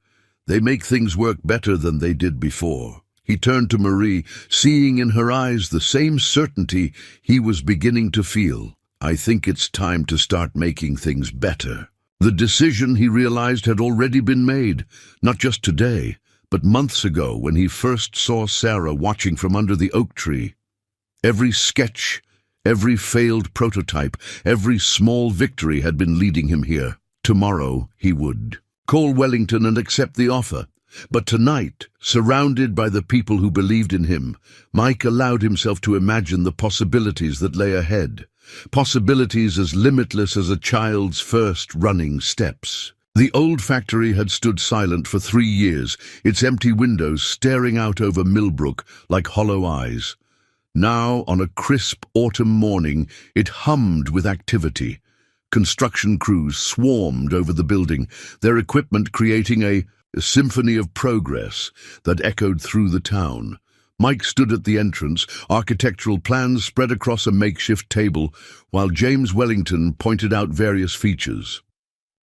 They make things work better than they did before." He turned to Marie, seeing in her eyes the same certainty he was beginning to feel. "I think it's time to start making things better." The decision, he realized, had already been made, not just today, but months ago when he first saw Sarah watching from under the oak tree. Every sketch, every failed prototype, every small victory had been leading him here. Tomorrow he would call Wellington and accept the offer. But tonight, surrounded by the people who believed in him, Mike allowed himself to imagine the possibilities that lay ahead. Possibilities as limitless as a child's first running steps. The old factory had stood silent for 3 years, its empty windows staring out over Millbrook like hollow eyes. Now, on a crisp autumn morning, it hummed with activity. Construction crews swarmed over the building, their equipment creating a symphony of progress that echoed through the town. Mike stood at the entrance, architectural plans spread across a makeshift table, while James Wellington pointed out various features.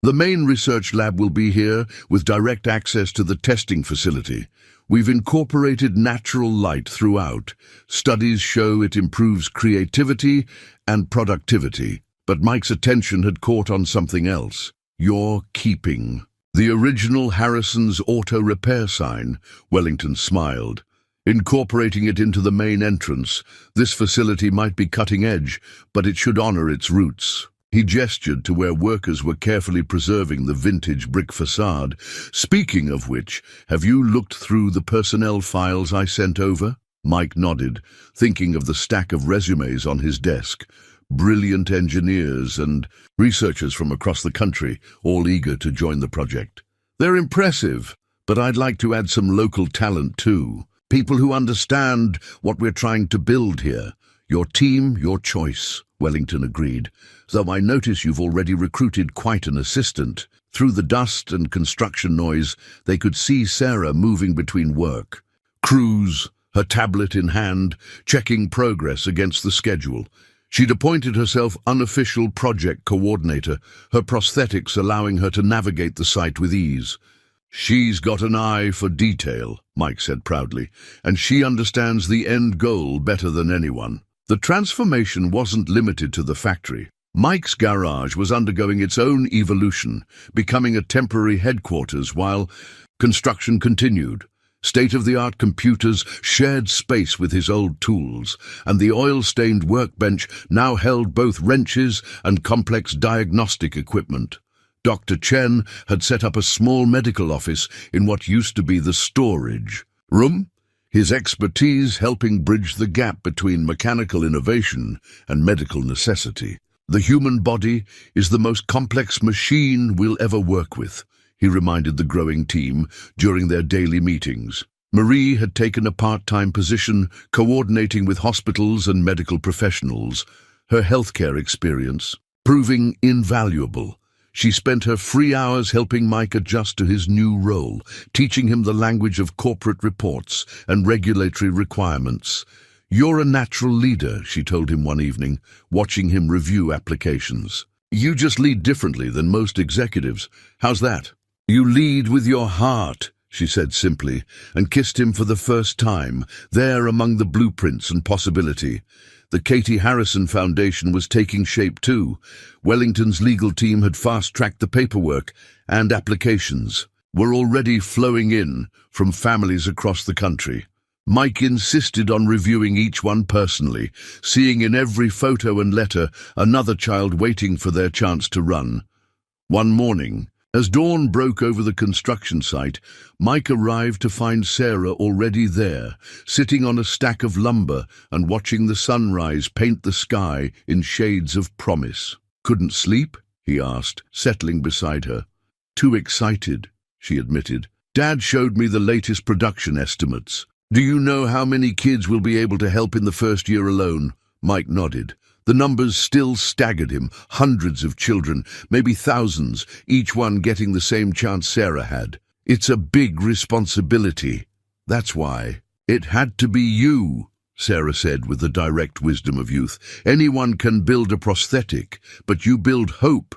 "The main research lab will be here, with direct access to the testing facility. We've incorporated natural light throughout. Studies show it improves creativity and productivity." But Mike's attention had caught on something else. "You're keeping the original Harrison's auto repair sign," Wellington smiled. "Incorporating it into the main entrance. This facility might be cutting edge, but it should honor its roots." He gestured to where workers were carefully preserving the vintage brick facade. "Speaking of which, have you looked through the personnel files I sent over?" Mike nodded, thinking of the stack of resumes on his desk. Brilliant engineers and researchers from across the country, all eager to join the project. "They're impressive, but I'd like to add some local talent too. People who understand what we're trying to build here. Your team, your choice," Wellington agreed, "though I notice you've already recruited quite an assistant." Through the dust and construction noise, they could see Sarah moving between work crews, her tablet in hand, checking progress against the schedule. She'd appointed herself unofficial project coordinator, her prosthetics allowing her to navigate the site with ease. "She's got an eye for detail," Mike said proudly, "and she understands the end goal better than anyone." The transformation wasn't limited to the factory. Mike's garage was undergoing its own evolution, becoming a temporary headquarters while construction continued. State-of-the-art computers shared space with his old tools, and the oil-stained workbench now held both wrenches and complex diagnostic equipment. Dr. Chen had set up a small medical office in what used to be the storage room, his expertise helping bridge the gap between mechanical innovation and medical necessity. "The human body is the most complex machine we'll ever work with," he reminded the growing team during their daily meetings. Marie had taken a part-time position coordinating with hospitals and medical professionals, her healthcare experience proving invaluable. She spent her free hours helping Mike adjust to his new role, teaching him the language of corporate reports and regulatory requirements. "You're a natural leader," she told him one evening, watching him review applications. You just lead differently than most executives. How's that? You lead with your heart, she said simply, and kissed him for the first time, there among the blueprints and possibility. The Katie Harrison Foundation was taking shape too. Wellington's legal team had fast-tracked the paperwork, and applications were already flowing in from families across the country. Mike insisted on reviewing each one personally, seeing in every photo and letter another child waiting for their chance to run. One morning, as dawn broke over the construction site, Mike arrived to find Sarah already there, sitting on a stack of lumber and watching the sunrise paint the sky in shades of promise. "Couldn't sleep?" he asked, settling beside her. "Too excited," she admitted. "Dad showed me the latest production estimates. Do you know how many kids will be able to help in the first year alone?" Mike nodded. The numbers still staggered him. Hundreds of children, maybe thousands, each one getting the same chance Sarah had. "It's a big responsibility. That's why." "It had to be you," Sarah said with the direct wisdom of youth. "Anyone can build a prosthetic, but you build hope."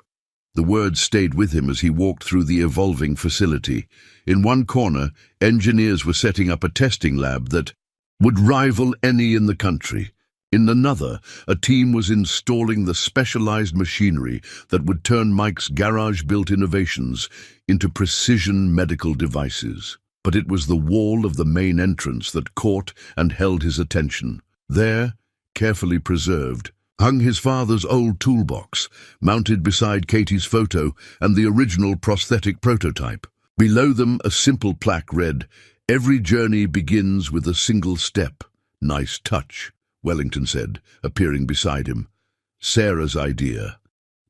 The words stayed with him as he walked through the evolving facility. In one corner, engineers were setting up a testing lab that would rival any in the country. In another, a team was installing the specialized machinery that would turn Mike's garage-built innovations into precision medical devices. But it was the wall of the main entrance that caught and held his attention. There, carefully preserved, hung his father's old toolbox, mounted beside Katie's photo and the original prosthetic prototype. Below them, a simple plaque read, "Every journey begins with a single step." "Nice touch," Wellington said, appearing beside him. "Sarah's idea."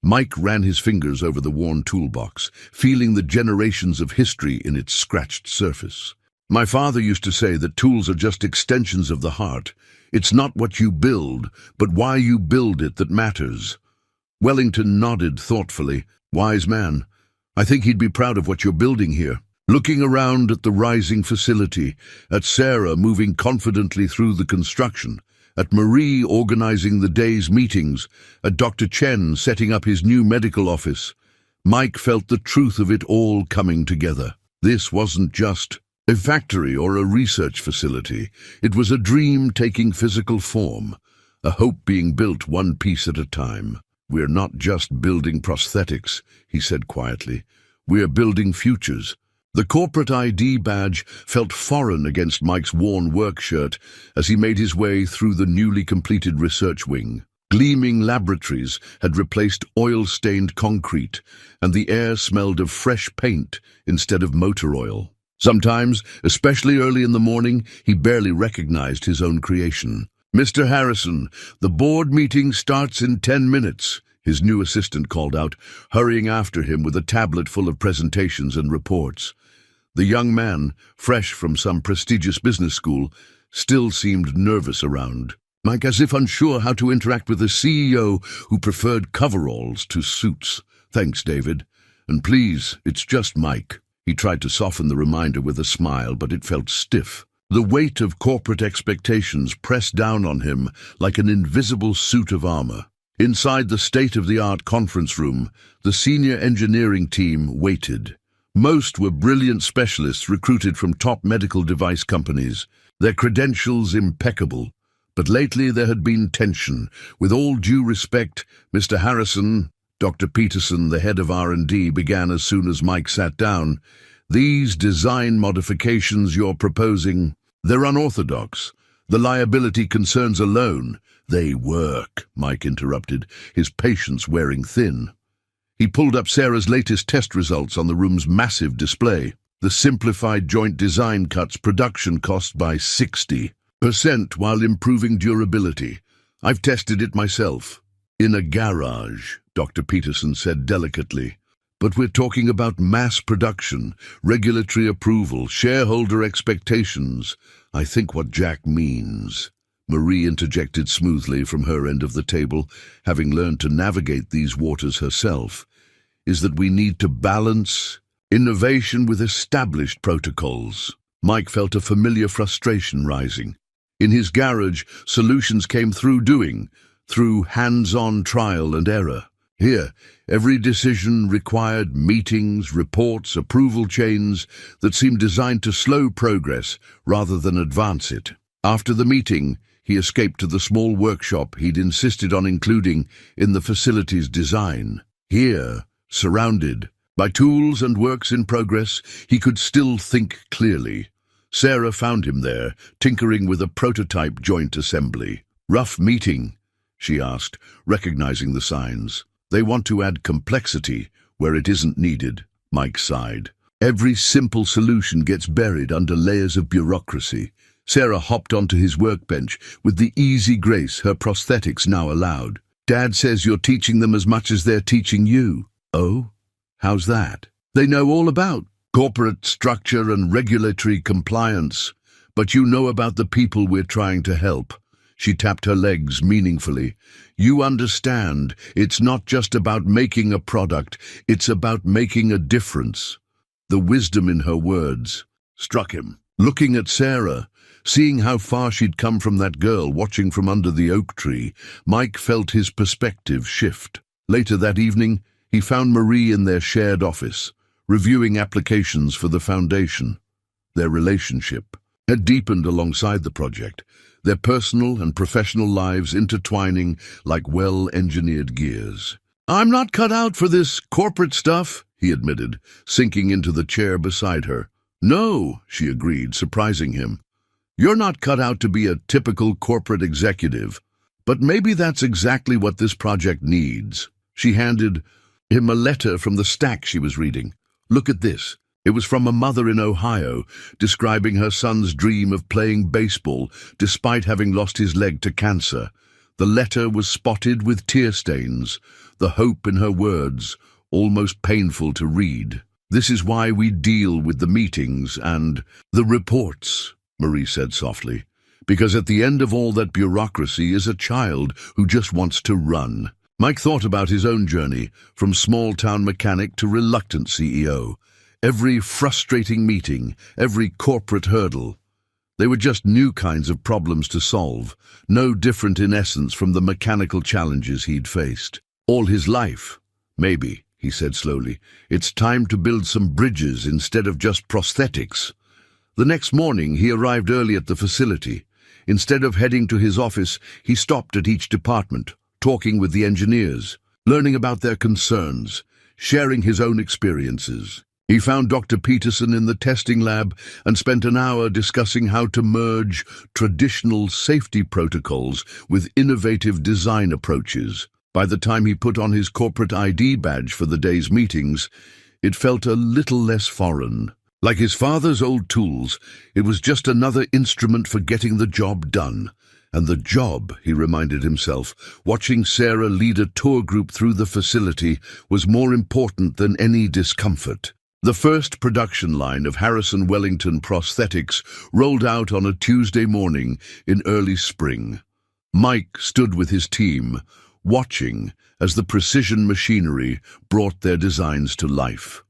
Mike ran his fingers over the worn toolbox, feeling the generations of history in its scratched surface. "My father used to say that tools are just extensions of the heart. It's not what you build, but why you build it that matters." Wellington nodded thoughtfully. "Wise man. I think he'd be proud of what you're building here." Looking around at the rising facility, at Sarah moving confidently through the construction, at Marie organizing the day's meetings, at Dr. Chen setting up his new medical office, Mike felt the truth of it all coming together. This wasn't just a factory or a research facility. It was a dream taking physical form, a hope being built one piece at a time. "We're not just building prosthetics," he said quietly. "We're building futures." The corporate ID badge felt foreign against Mike's worn work shirt as he made his way through the newly completed research wing. Gleaming laboratories had replaced oil-stained concrete, and the air smelled of fresh paint instead of motor oil. Sometimes, especially early in the morning, he barely recognized his own creation. "Mr. Harrison, the board meeting starts in 10 minutes, his new assistant called out, hurrying after him with a tablet full of presentations and reports. The young man, fresh from some prestigious business school, still seemed nervous around Mike, as if unsure how to interact with a CEO who preferred coveralls to suits. "Thanks, David. And please, it's just Mike." He tried to soften the reminder with a smile, but it felt stiff. The weight of corporate expectations pressed down on him like an invisible suit of armor. Inside the state-of-the-art conference room, the senior engineering team waited. Most were brilliant specialists recruited from top medical device companies, their credentials impeccable. But lately there had been tension. "With all due respect, Mr. Harrison," Dr. Peterson, the head of R&D, began as soon as Mike sat down. "These design modifications you're proposing, they're unorthodox. The liability concerns alone." "They work," Mike interrupted, his patience wearing thin. He pulled up Sarah's latest test results on the room's massive display. The simplified joint design cuts production cost by 60% while improving durability. "I've tested it myself." "In a garage," Dr. Peterson said delicately. "But we're talking about mass production, regulatory approval, shareholder expectations. I think what Jack means," Marie interjected smoothly from her end of the table, having learned to navigate these waters herself, "is that we need to balance innovation with established protocols." Mike felt a familiar frustration rising. In his garage, solutions came through hands-on trial and error. Here, every decision required meetings, reports, approval chains that seemed designed to slow progress rather than advance it. After the meeting, he escaped to the small workshop he'd insisted on including in the facility's design. Here, surrounded by tools and works in progress, he could still think clearly. Sarah found him there, tinkering with a prototype joint assembly. "Rough meeting?" she asked, recognizing the signs. "They want to add complexity where it isn't needed," Mike sighed. "Every simple solution gets buried under layers of bureaucracy." Sarah hopped onto his workbench with the easy grace her prosthetics now allowed. "Dad says you're teaching them as much as they're teaching you." "Oh? How's that?" "They know all about corporate structure and regulatory compliance, but you know about the people we're trying to help." She tapped her legs meaningfully. "You understand, it's not just about making a product, it's about making a difference." The wisdom in her words struck him. Looking at Sarah, seeing how far she'd come from that girl watching from under the oak tree, Mike felt his perspective shift. Later that evening, he found Marie in their shared office, reviewing applications for the foundation. Their relationship had deepened alongside the project, their personal and professional lives intertwining like well-engineered gears. "I'm not cut out for this corporate stuff," he admitted, sinking into the chair beside her. "No," she agreed, surprising him. "You're not cut out to be a typical corporate executive, but maybe that's exactly what this project needs." She handed him a letter from the stack she was reading. "Look at this." It was from a mother in Ohio, describing her son's dream of playing baseball despite having lost his leg to cancer. The letter was spotted with tear stains, the hope in her words almost painful to read. "This is why we deal with the meetings and the reports," Marie said softly, "because at the end of all that bureaucracy is a child who just wants to run." Mike thought about his own journey, from small-town mechanic to reluctant CEO. Every frustrating meeting, every corporate hurdle. They were just new kinds of problems to solve, no different in essence from the mechanical challenges he'd faced. All his life. "Maybe," he said slowly, "it's time to build some bridges instead of just prosthetics." The next morning, he arrived early at the facility. Instead of heading to his office, he stopped at each department, talking with the engineers, learning about their concerns, sharing his own experiences. He found Dr. Peterson in the testing lab and spent an hour discussing how to merge traditional safety protocols with innovative design approaches. By the time he put on his corporate ID badge for the day's meetings, it felt a little less foreign. Like his father's old tools, it was just another instrument for getting the job done. And the job, he reminded himself, watching Sarah lead a tour group through the facility, was more important than any discomfort. The first production line of Harrison Wellington prosthetics rolled out on a Tuesday morning in early spring. Mike stood with his team, watching as the precision machinery brought their designs to life.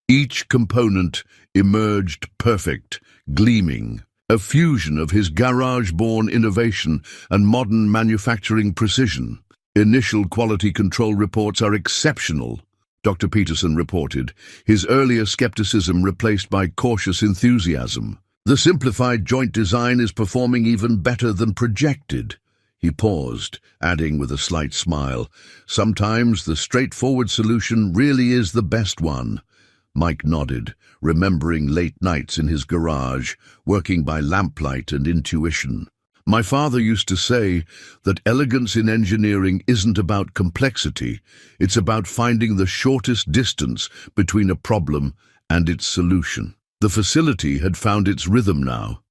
Each component emerged perfect, gleaming, a fusion of his garage-born innovation and modern manufacturing precision. "Initial quality control reports are exceptional," Dr. Peterson reported, his earlier skepticism replaced by cautious enthusiasm. "The simplified joint design is performing even better than projected." He paused, adding with a slight smile, "Sometimes the straightforward solution really is the best one." Mike nodded, remembering late nights in his garage, working by lamplight and intuition. "My father used to say that elegance in engineering isn't about complexity, it's about finding the shortest distance between a problem and its solution." The facility had found its rhythm now.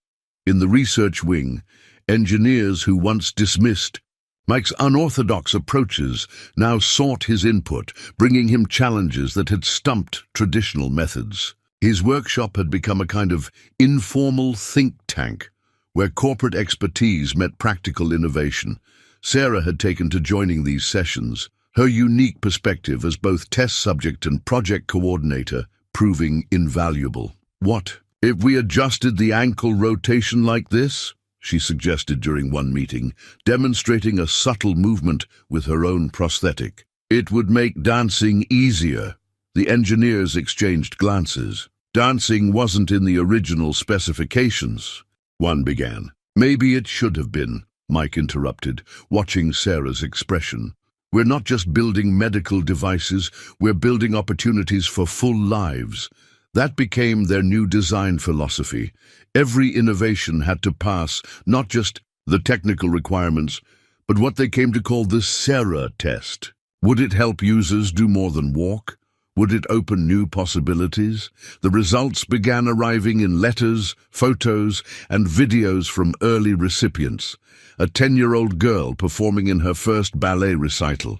In the research wing, engineers who once dismissed Mike's unorthodox approaches now sought his input, bringing him challenges that had stumped traditional methods. His workshop had become a kind of informal think tank, where corporate expertise met practical innovation. Sarah had taken to joining these sessions, her unique perspective as both test subject and project coordinator proving invaluable. "What if we adjusted the ankle rotation like this?" she suggested during one meeting, demonstrating a subtle movement with her own prosthetic. It would make dancing easier. The engineers exchanged glances. Dancing wasn't in the original specifications, one began. Maybe it should have been, Mike interrupted, watching Sarah's expression. We're not just building medical devices, we're building opportunities for full lives. That became their new design philosophy. Every innovation had to pass not just the technical requirements, but what they came to call the Sarah test. Would it help users do more than walk? Would it open new possibilities? The results began arriving in letters, photos, and videos from early recipients. A 10-year-old girl performing in her first ballet recital.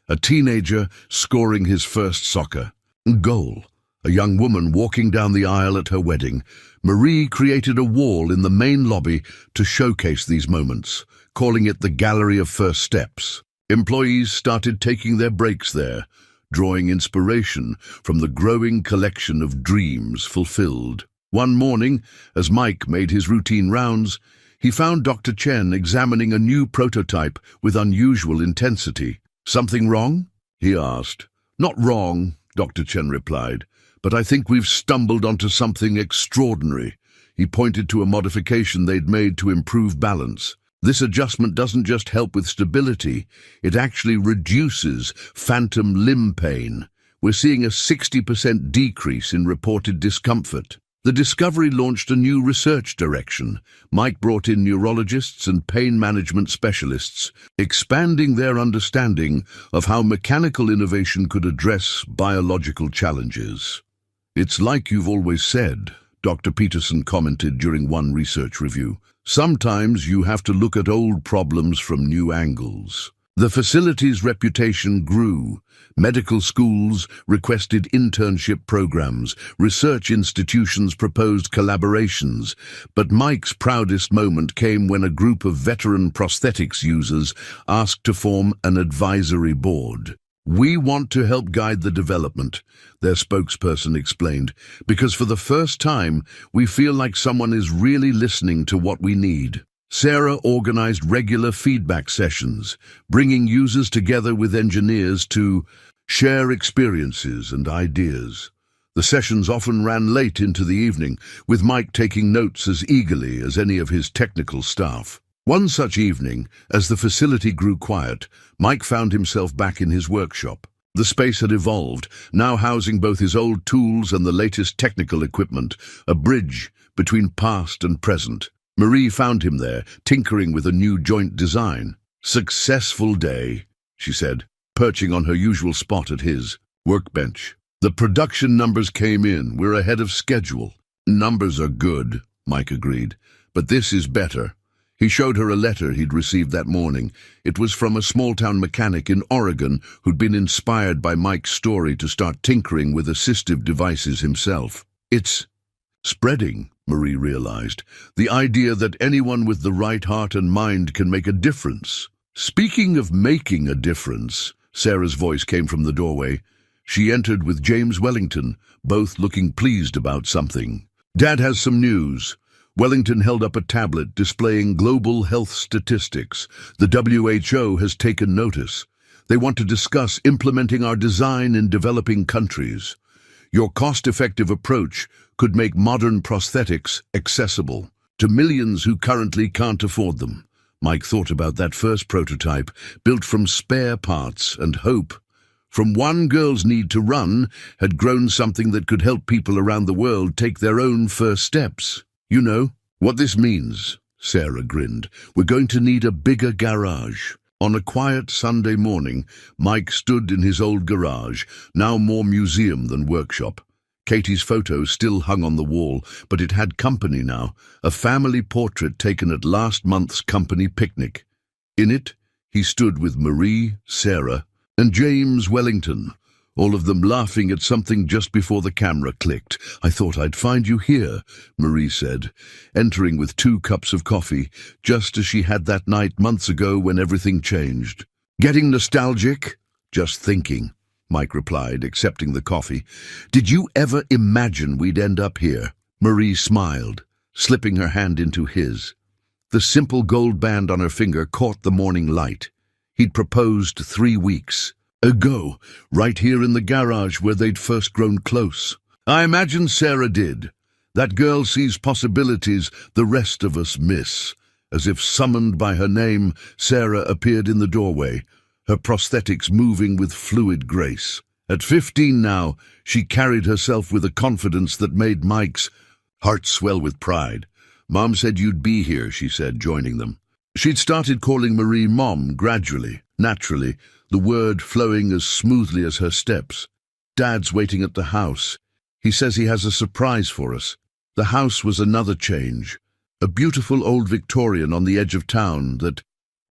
A teenager scoring his first soccer goal. A young woman walking down the aisle at her wedding. Marie created a wall in the main lobby to showcase these moments, calling it the Gallery of First Steps. Employees started taking their breaks there, drawing inspiration from the growing collection of dreams fulfilled. One morning, as Mike made his routine rounds, he found Dr. Chen examining a new prototype with unusual intensity. "Something wrong?" he asked. "Not wrong," Dr. Chen replied, "but I think we've stumbled onto something extraordinary." He pointed to a modification they'd made to improve balance. This adjustment doesn't just help with stability, it actually reduces phantom limb pain. We're seeing a 60% decrease in reported discomfort. The discovery launched a new research direction. Mike brought in neurologists and pain management specialists, expanding their understanding of how mechanical innovation could address biological challenges. "It's like you've always said," Dr. Peterson commented during one research review. "Sometimes you have to look at old problems from new angles." The facility's reputation grew. Medical schools requested internship programs, research institutions proposed collaborations. But Mike's proudest moment came when a group of veteran prosthetics users asked to form an advisory board. "We want to help guide the development," their spokesperson explained, "because for the first time we feel like someone is really listening to what we need." Sarah organized regular feedback sessions, bringing users together with engineers to share experiences and ideas. The sessions often ran late into the evening, with Mike taking notes as eagerly as any of his technical staff. One such evening, as the facility grew quiet, Mike found himself back in his workshop. The space had evolved, now housing both his old tools and the latest technical equipment, a bridge between past and present. Marie found him there, tinkering with a new joint design. "Successful day," she said, perching on her usual spot at his workbench. "The production numbers came in. We're ahead of schedule." "Numbers are good," Mike agreed, "but this is better." He showed her a letter he'd received that morning. It was from a small-town mechanic in Oregon who'd been inspired by Mike's story to start tinkering with assistive devices himself. "It's spreading," Marie realized. "The idea that anyone with the right heart and mind can make a difference." "Speaking of making a difference," Sarah's voice came from the doorway. She entered with James Wellington, both looking pleased about something. "Dad has some news." Wellington held up a tablet displaying global health statistics. "The WHO has taken notice. They want to discuss implementing our design in developing countries. Your cost-effective approach could make modern prosthetics accessible to millions who currently can't afford them." Mike thought about that first prototype, built from spare parts and hope. From one girl's need to run had grown something that could help people around the world take their own first steps. "You know what this means," Sarah grinned. "We're going to need a bigger garage." On a quiet Sunday morning, Mike stood in his old garage, now more museum than workshop. Katie's photo still hung on the wall, but it had company now, a family portrait taken at last month's company picnic. In it, he stood with Marie, Sarah, and James Wellington, all of them laughing at something just before the camera clicked. "I thought I'd find you here," Marie said, entering with 2 cups of coffee, just as she had that night months ago when everything changed. "Getting nostalgic?" "Just thinking," Mike replied, accepting the coffee. "Did you ever imagine we'd end up here?" Marie smiled, slipping her hand into his. The simple gold band on her finger caught the morning light. He'd proposed 3 weeks. Ago, right here in the garage where they'd first grown close. I imagine Sarah did. That girl sees possibilities the rest of us miss. As if summoned by her name, Sarah appeared in the doorway, her prosthetics moving with fluid grace. At 15 now, she carried herself with a confidence that made Mike's heart swell with pride. Mom said you'd be here, she said, joining them. She'd started calling Marie Mom gradually, naturally, the word flowing as smoothly as her steps. Dad's waiting at the house. He says he has a surprise for us. The house was another change. A beautiful old Victorian on the edge of town that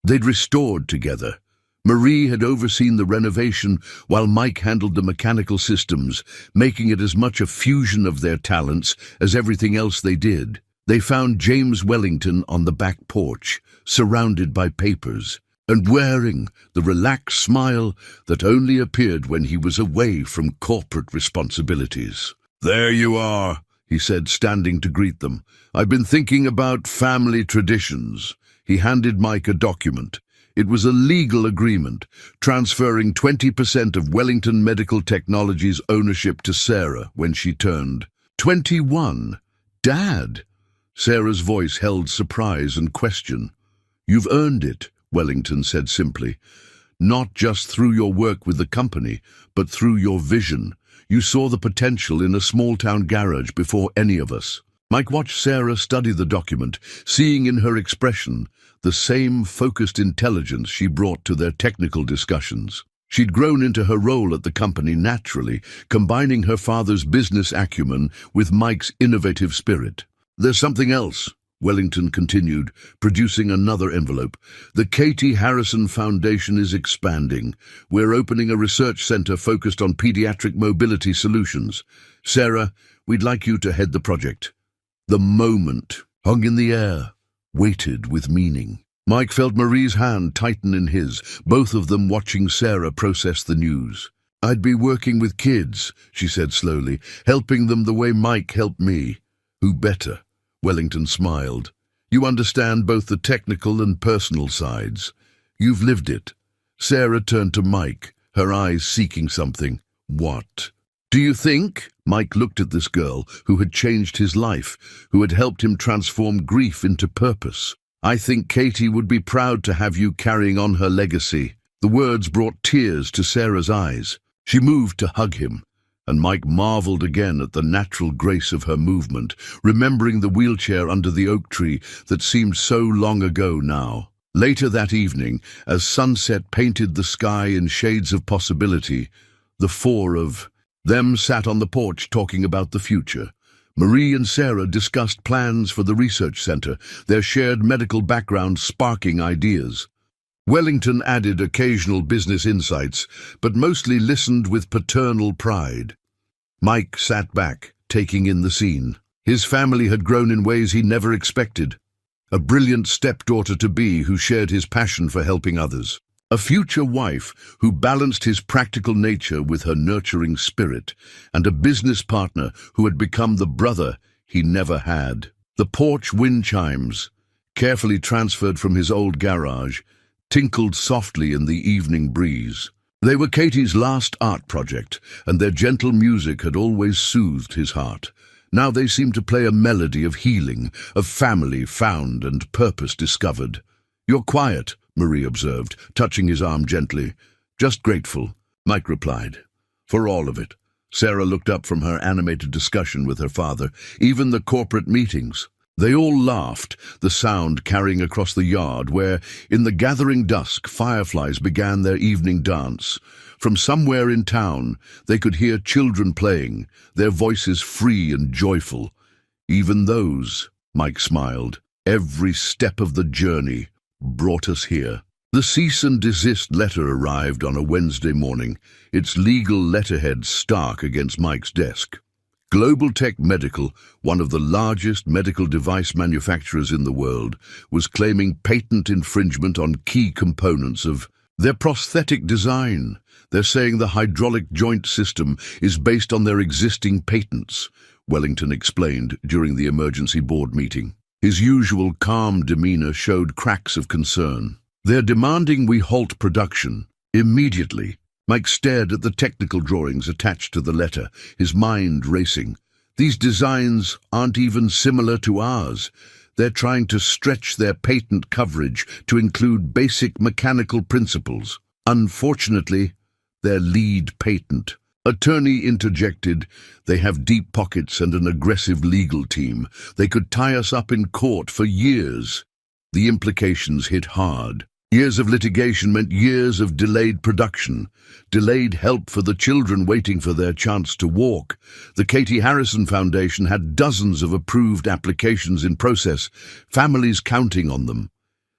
they'd restored together. Marie had overseen the renovation while Mike handled the mechanical systems, making it as much a fusion of their talents as everything else they did. They found James Wellington on the back porch, surrounded by papers, and wearing the relaxed smile that only appeared when he was away from corporate responsibilities. "There you are," he said, standing to greet them. "I've been thinking about family traditions." He handed Mike a document. It was a legal agreement, transferring 20% of Wellington Medical Technologies' ownership to Sarah when she turned 21. Dad! Sarah's voice held surprise and question. "You've earned it," Wellington said simply. "Not just through your work with the company, but through your vision. You saw the potential in a small-town garage before any of us." Mike watched Sarah study the document, seeing in her expression the same focused intelligence she brought to their technical discussions. She'd grown into her role at the company naturally, combining her father's business acumen with Mike's innovative spirit. "There's something else," Wellington continued, producing another envelope. "The Katie Harrison Foundation is expanding. We're opening a research center focused on pediatric mobility solutions. Sarah, we'd like you to head the project." The moment hung in the air, waited with meaning. Mike felt Marie's hand tighten in his, both of them watching Sarah process the news. "I'd be working with kids," she said slowly, "helping them the way Mike helped me." "Who better?" Wellington smiled. "You understand both the technical and personal sides. You've lived it." Sarah turned to Mike, her eyes seeking something. "What?" "Do you think?" Mike looked at this girl who had changed his life, who had helped him transform grief into purpose. "I think Katie would be proud to have you carrying on her legacy." The words brought tears to Sarah's eyes. She moved to hug him, and Mike marveled again at the natural grace of her movement, remembering the wheelchair under the oak tree that seemed so long ago now. Later that evening, as sunset painted the sky in shades of possibility, the four of them sat on the porch talking about the future. Marie and Sarah discussed plans for the research center, their shared medical background sparking ideas. Wellington added occasional business insights, but mostly listened with paternal pride. Mike sat back, taking in the scene. His family had grown in ways he never expected. A brilliant stepdaughter-to-be who shared his passion for helping others. A future wife who balanced his practical nature with her nurturing spirit, and a business partner who had become the brother he never had. The porch wind chimes, carefully transferred from his old garage, tinkled softly in the evening breeze. They were Katie's last art project, and their gentle music had always soothed his heart. Now they seemed to play a melody of healing, of family found and purpose discovered. "You're quiet," Marie observed, touching his arm gently. "Just grateful," Mike replied. "For all of it." Sarah looked up from her animated discussion with her father. "Even the corporate meetings." They all laughed, the sound carrying across the yard where, in the gathering dusk, fireflies began their evening dance. From somewhere in town, they could hear children playing, their voices free and joyful. "Even those," Mike smiled, "every step of the journey brought us here." The cease and desist letter arrived on a Wednesday morning, its legal letterhead stark against Mike's desk. Global Tech Medical, one of the largest medical device manufacturers in the world, was claiming patent infringement on key components of their prosthetic design. They're saying the hydraulic joint system is based on their existing patents, Wellington explained during the emergency board meeting. His usual calm demeanor showed cracks of concern. "They're demanding we halt production, immediately." Mike stared at the technical drawings attached to the letter, his mind racing. These designs aren't even similar to ours. They're trying to stretch their patent coverage to include basic mechanical principles. Unfortunately, their lead patent. Attorney interjected, "They have deep pockets and an aggressive legal team. They could tie us up in court for years." The implications hit hard. Years of litigation meant years of delayed production, delayed help for the children waiting for their chance to walk. The Katie Harrison Foundation had dozens of approved applications in process, families counting on them.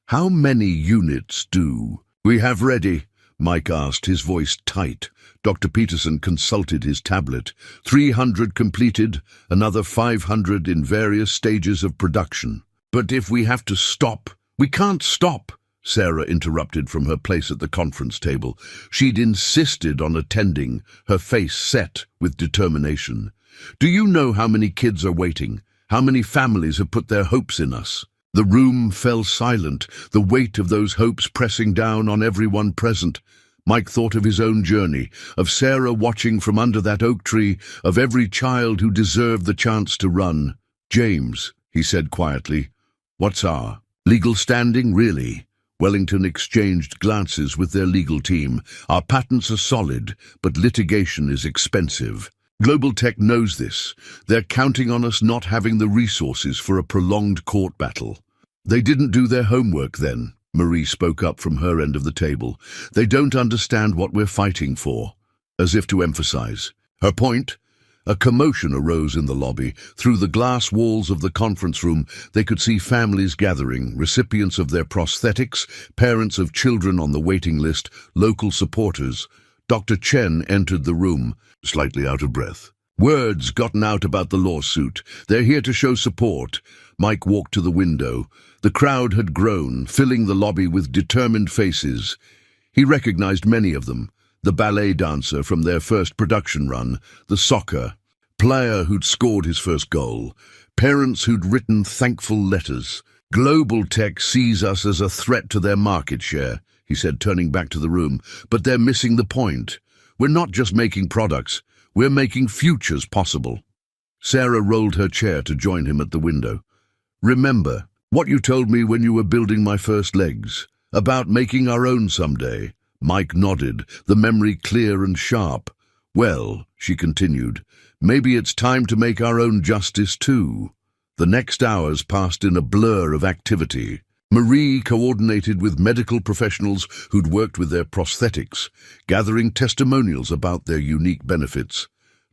"How many units do we have ready?" Mike asked, his voice tight. Dr. Peterson consulted his tablet. 300 completed, another 500 in various stages of production. "But if we have to stop—" "We can't stop," Sarah interrupted from her place at the conference table. She'd insisted on attending, her face set with determination. "Do you know how many kids are waiting? How many families have put their hopes in us?" The room fell silent, the weight of those hopes pressing down on everyone present. Mike thought of his own journey, of Sarah watching from under that oak tree, of every child who deserved the chance to run. "James," he said quietly, "what's our legal standing, really?" Wellington exchanged glances with their legal team. "Our patents are solid, but litigation is expensive. Global Tech knows this. They're counting on us not having the resources for a prolonged court battle." "They didn't do their homework then," Marie spoke up from her end of the table. "They don't understand what we're fighting for," as if to emphasize her point. A commotion arose in the lobby. Through the glass walls of the conference room, they could see families gathering, recipients of their prosthetics, parents of children on the waiting list, local supporters. Dr. Chen entered the room, slightly out of breath. "Word's gotten out about the lawsuit. They're here to show support." Mike walked to the window. The crowd had grown, filling the lobby with determined faces. He recognized many of them. The ballet dancer from their first production run, the soccer player who'd scored his first goal, parents who'd written thankful letters. "Global Tech sees us as a threat to their market share," he said, turning back to the room. "But they're missing the point. We're not just making products, we're making futures possible." Sarah rolled her chair to join him at the window. "Remember what you told me when you were building my first legs, about making our own someday?" Mike nodded, the memory clear and sharp. "Well," she continued, "maybe it's time to make our own justice too." The next hours passed in a blur of activity. Marie coordinated with medical professionals who'd worked with their prosthetics, gathering testimonials about their unique benefits.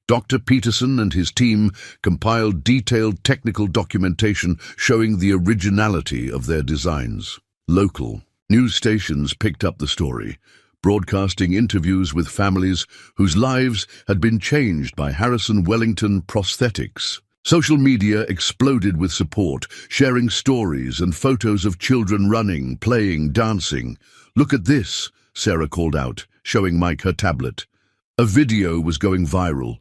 Dr. Peterson and his team compiled detailed technical documentation showing the originality of their designs. Local news stations picked up the story, broadcasting interviews with families whose lives had been changed by Harrison Wellington prosthetics. Social media exploded with support, sharing stories and photos of children running, playing, dancing. "Look at this," Sarah called out, showing Mike her tablet. A video was going viral.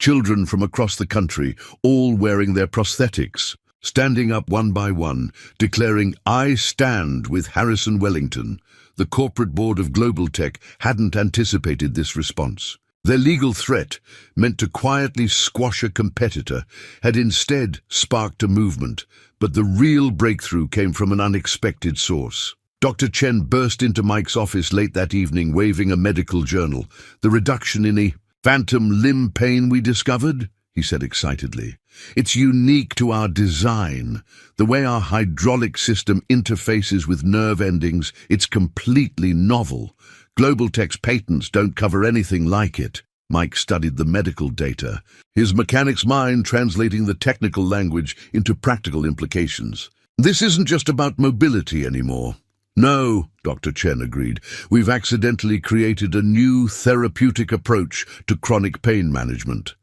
Children from across the country, all wearing their prosthetics, standing up one by one, declaring, "I stand with Harrison Wellington." The corporate board of Global Tech hadn't anticipated this response. Their legal threat, meant to quietly squash a competitor, had instead sparked a movement, but the real breakthrough came from an unexpected source. Dr. Chen burst into Mike's office late that evening, waving a medical journal. "The reduction in a phantom limb pain we discovered," he said excitedly. "It's unique to our design. The way our hydraulic system interfaces with nerve endings, it's completely novel. Global Tech's patents don't cover anything like it." Mike studied the medical data, his mechanic's mind translating the technical language into practical implications. "This isn't just about mobility anymore." "No," Dr. Chen agreed. "We've accidentally created a new therapeutic approach to chronic pain management.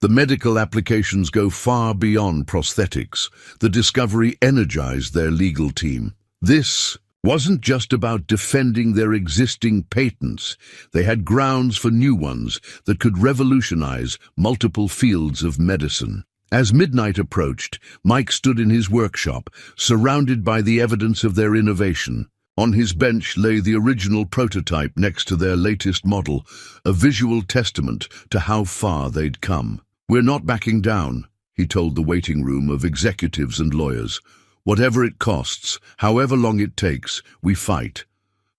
The medical applications go far beyond prosthetics. The discovery energized their legal team. This wasn't just about defending their existing patents. They had grounds for new ones that could revolutionize multiple fields of medicine. As midnight approached, Mike stood in his workshop, surrounded by the evidence of their innovation. On his bench lay the original prototype next to their latest model, a visual testament to how far they'd come. "We're not backing down," he told the waiting room of executives and lawyers. "Whatever it costs, however long it takes, we fight."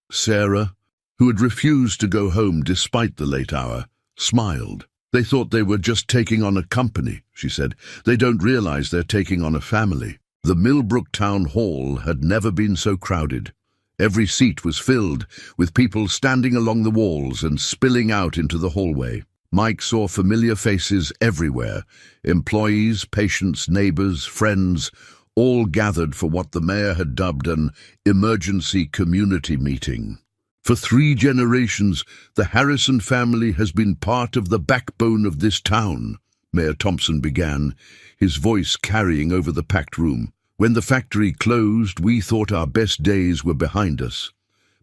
Sarah, who had refused to go home despite the late hour, smiled. "They thought they were just taking on a company," she said. "They don't realize they're taking on a family." The Millbrook Town Hall had never been so crowded. Every seat was filled, with people standing along the walls and spilling out into the hallway. Mike saw familiar faces everywhere: employees, patients, neighbors, friends, all gathered for what the mayor had dubbed an emergency community meeting. "For 3 generations, the Harrison family has been part of the backbone of this town," Mayor Thompson began, his voice carrying over the packed room. "When the factory closed, we thought our best days were behind us.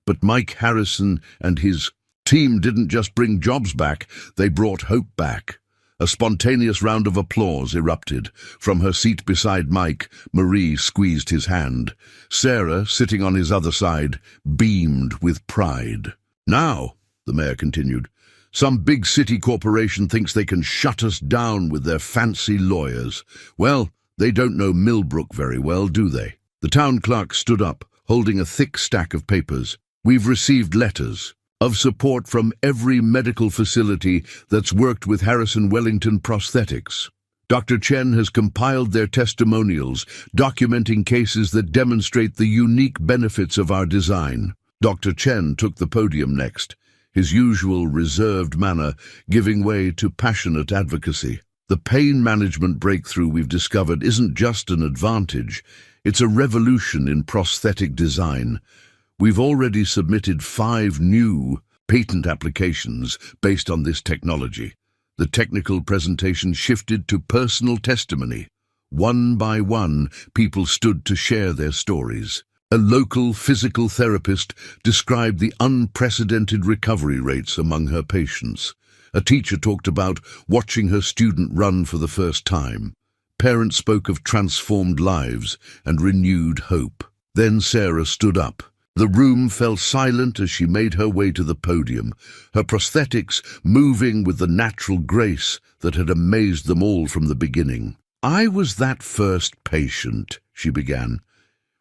But Mike Harrison and his team didn't just bring jobs back, they brought hope back." A spontaneous round of applause erupted. From her seat beside Mike, Marie squeezed his hand. Sarah, sitting on his other side, beamed with pride. "Now," the mayor continued, "some big city corporation thinks they can shut us down with their fancy lawyers. Well, they don't know Millbrook very well, do they?" The town clerk stood up, holding a thick stack of papers. "We've received letters of support from every medical facility that's worked with Harrison Wellington Prosthetics. Dr. Chen has compiled their testimonials, documenting cases that demonstrate the unique benefits of our design." Dr. Chen took the podium next, his usual reserved manner giving way to passionate advocacy. "The pain management breakthrough we've discovered isn't just an advantage, it's a revolution in prosthetic design. We've already submitted 5 new patent applications based on this technology." The technical presentation shifted to personal testimony. One by one, people stood to share their stories. A local physical therapist described the unprecedented recovery rates among her patients. A teacher talked about watching her student run for the first time. Parents spoke of transformed lives and renewed hope. Then Sarah stood up. The room fell silent as she made her way to the podium, her prosthetics moving with the natural grace that had amazed them all from the beginning. "I was that first patient," she began.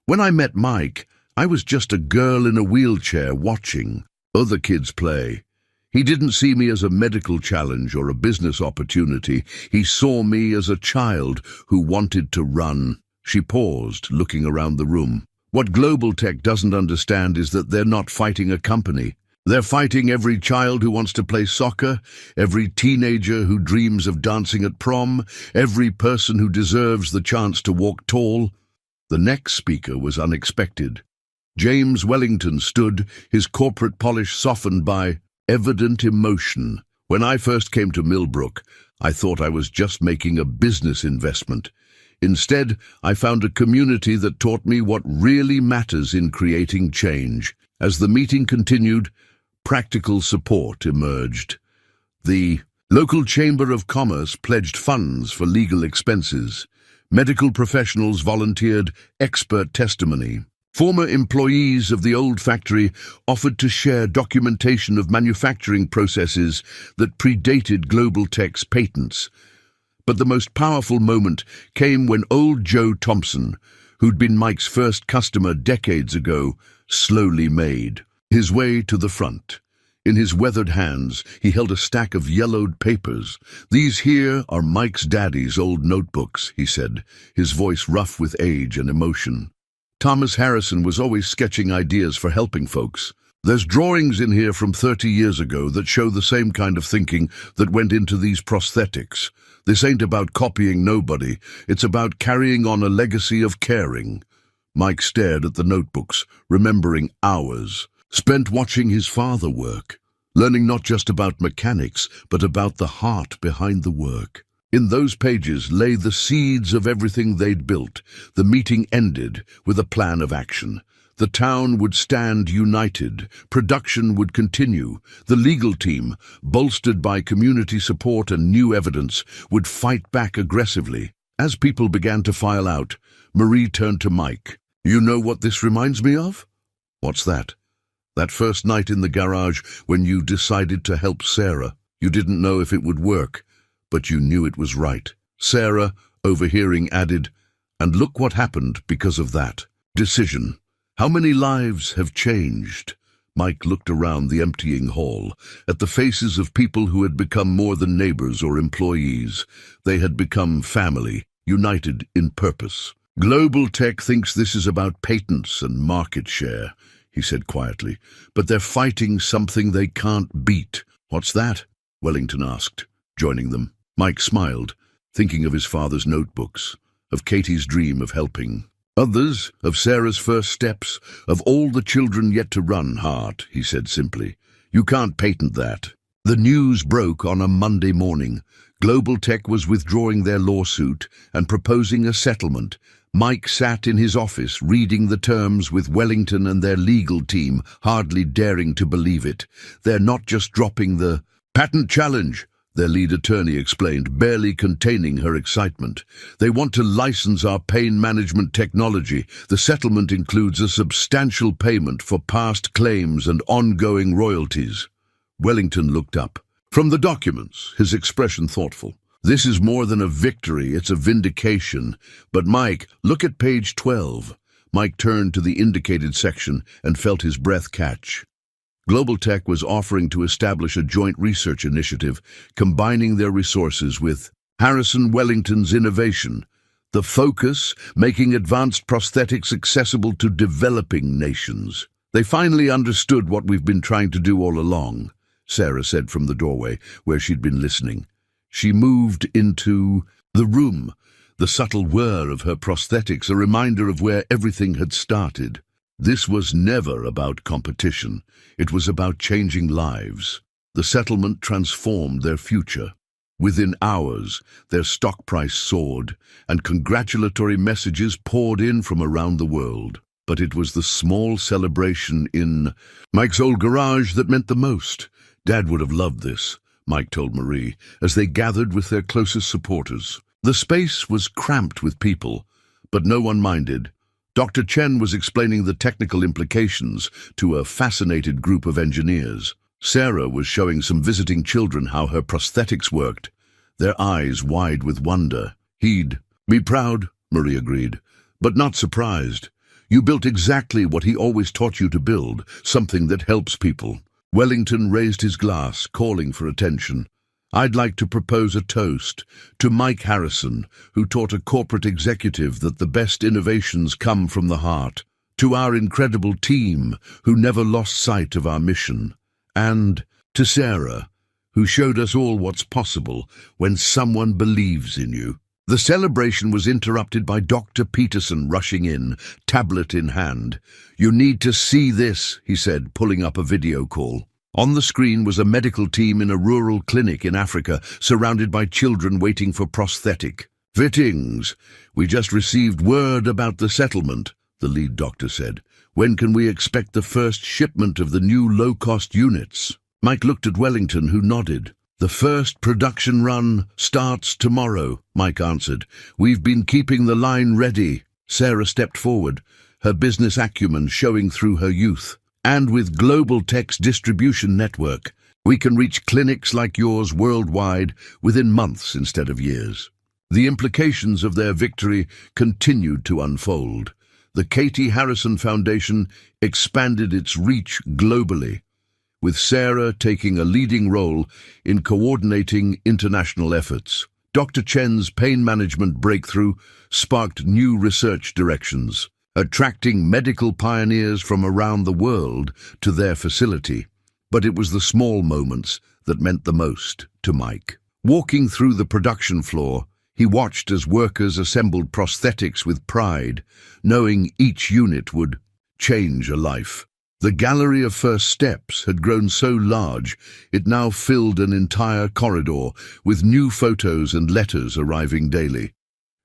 "When I met Mike, I was just a girl in a wheelchair watching other kids play. He didn't see me as a medical challenge or a business opportunity. He saw me as a child who wanted to run." She paused, looking around the room. "What Global Tech doesn't understand is that they're not fighting a company. They're fighting every child who wants to play soccer, every teenager who dreams of dancing at prom, every person who deserves the chance to walk tall." The next speaker was unexpected. James Wellington stood, his corporate polish softened by evident emotion. "When I first came to Millbrook, I thought I was just making a business investment. Instead, I found a community that taught me what really matters in creating change." As the meeting continued, practical support emerged. The local Chamber of Commerce pledged funds for legal expenses. Medical professionals volunteered expert testimony. Former employees of the old factory offered to share documentation of manufacturing processes that predated Global Tech's patents. But the most powerful moment came when old Joe Thompson, who'd been Mike's first customer decades ago, slowly made his way to the front. In his weathered hands, he held a stack of yellowed papers. "These here are Mike's daddy's old notebooks," he said, his voice rough with age and emotion. "Thomas Harrison was always sketching ideas for helping folks. There's drawings in here from 30 years ago that show the same kind of thinking that went into these prosthetics. This ain't about copying nobody, it's about carrying on a legacy of caring." Mike stared at the notebooks, remembering hours spent watching his father work, learning not just about mechanics, but about the heart behind the work. In those pages lay the seeds of everything they'd built. The meeting ended with a plan of action. The town would stand united. Production would continue. The legal team, bolstered by community support and new evidence, would fight back aggressively. As people began to file out, Marie turned to Mike. "You know what this reminds me of?" What's that? That first night in the garage when you decided to help Sarah. You didn't know if it would work, but you knew it was right. Sarah, overhearing, added, "And look what happened because of that decision. How many lives have changed?" Mike looked around the emptying hall, at the faces of people who had become more than neighbors or employees. They had become family, united in purpose. "Global Tech thinks this is about patents and market share," he said quietly, "but they're fighting something they can't beat." "What's that?" Wellington asked, joining them. Mike smiled, thinking of his father's notebooks, of Katie's dream of helping others, of Sarah's first steps, of all the children yet to run. "Heart," he said simply. "You can't patent that." The news broke on a Monday morning. Global Tech was withdrawing their lawsuit and proposing a settlement. Mike sat in his office reading the terms with Wellington and their legal team, hardly daring to believe it. "They're not just dropping the patent challenge," their lead attorney explained, barely containing her excitement. "They want to license our pain management technology. The settlement includes a substantial payment for past claims and ongoing royalties." Wellington looked up. From the documents, his expression thoughtful. "This is more than a victory, it's a vindication. But Mike, look at page 12. Mike turned to the indicated section and felt his breath catch. Global Tech was offering to establish a joint research initiative, combining their resources with Harrison Wellington's innovation. The focus, making advanced prosthetics accessible to developing nations. "They finally understood what we've been trying to do all along," Sarah said from the doorway, where she'd been listening. She moved into the room, the subtle whir of her prosthetics, a reminder of where everything had started. This was never about competition. It was about changing lives. The settlement transformed their future. Within hours, their stock price soared, and congratulatory messages poured in from around the world. But it was the small celebration in Mike's old garage that meant the most. "Dad would have loved this," Mike told Marie, as they gathered with their closest supporters. The space was cramped with people, but no one minded. Dr. Chen was explaining the technical implications to a fascinated group of engineers. Sarah was showing some visiting children how her prosthetics worked, their eyes wide with wonder. "He'd be proud," Marie agreed, "but not surprised. You built exactly what he always taught you to build, something that helps people." Wellington raised his glass, calling for attention. "I'd like to propose a toast to Mike Harrison, who taught a corporate executive that the best innovations come from the heart, to our incredible team, who never lost sight of our mission, and to Sarah, who showed us all what's possible when someone believes in you." The celebration was interrupted by Dr. Peterson rushing in, tablet in hand. "You need to see this," he said, pulling up a video call. On the screen was a medical team in a rural clinic in Africa, surrounded by children waiting for prosthetic fittings. "We just received word about the settlement," the lead doctor said. "When can we expect the first shipment of the new low-cost units?" Mike looked at Wellington, who nodded. "The first production run starts tomorrow," Mike answered. "We've been keeping the line ready." Sarah stepped forward, her business acumen showing through her youth. "And with Global Tech's distribution network, we can reach clinics like yours worldwide within months instead of years." The implications of their victory continued to unfold. The Katie Harrison Foundation expanded its reach globally, with Sarah taking a leading role in coordinating international efforts. Dr. Chen's pain management breakthrough sparked new research directions, attracting medical pioneers from around the world to their facility. But it was the small moments that meant the most to Mike. Walking through the production floor, he watched as workers assembled prosthetics with pride, knowing each unit would change a life. The gallery of first steps had grown so large, it now filled an entire corridor, with new photos and letters arriving daily.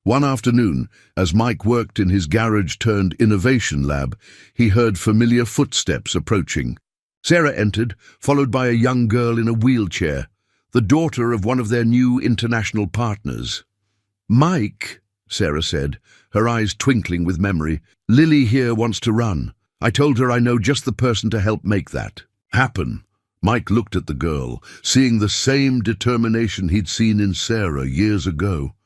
One afternoon, as Mike worked in his garage-turned-innovation lab, he heard familiar footsteps approaching. Sarah entered, followed by a young girl in a wheelchair, the daughter of one of their new international partners. "Mike," Sarah said, her eyes twinkling with memory, "Lily here wants to run. I told her I know just the person to help make that happen. Mike looked at the girl, seeing the same determination he'd seen in Sarah years ago.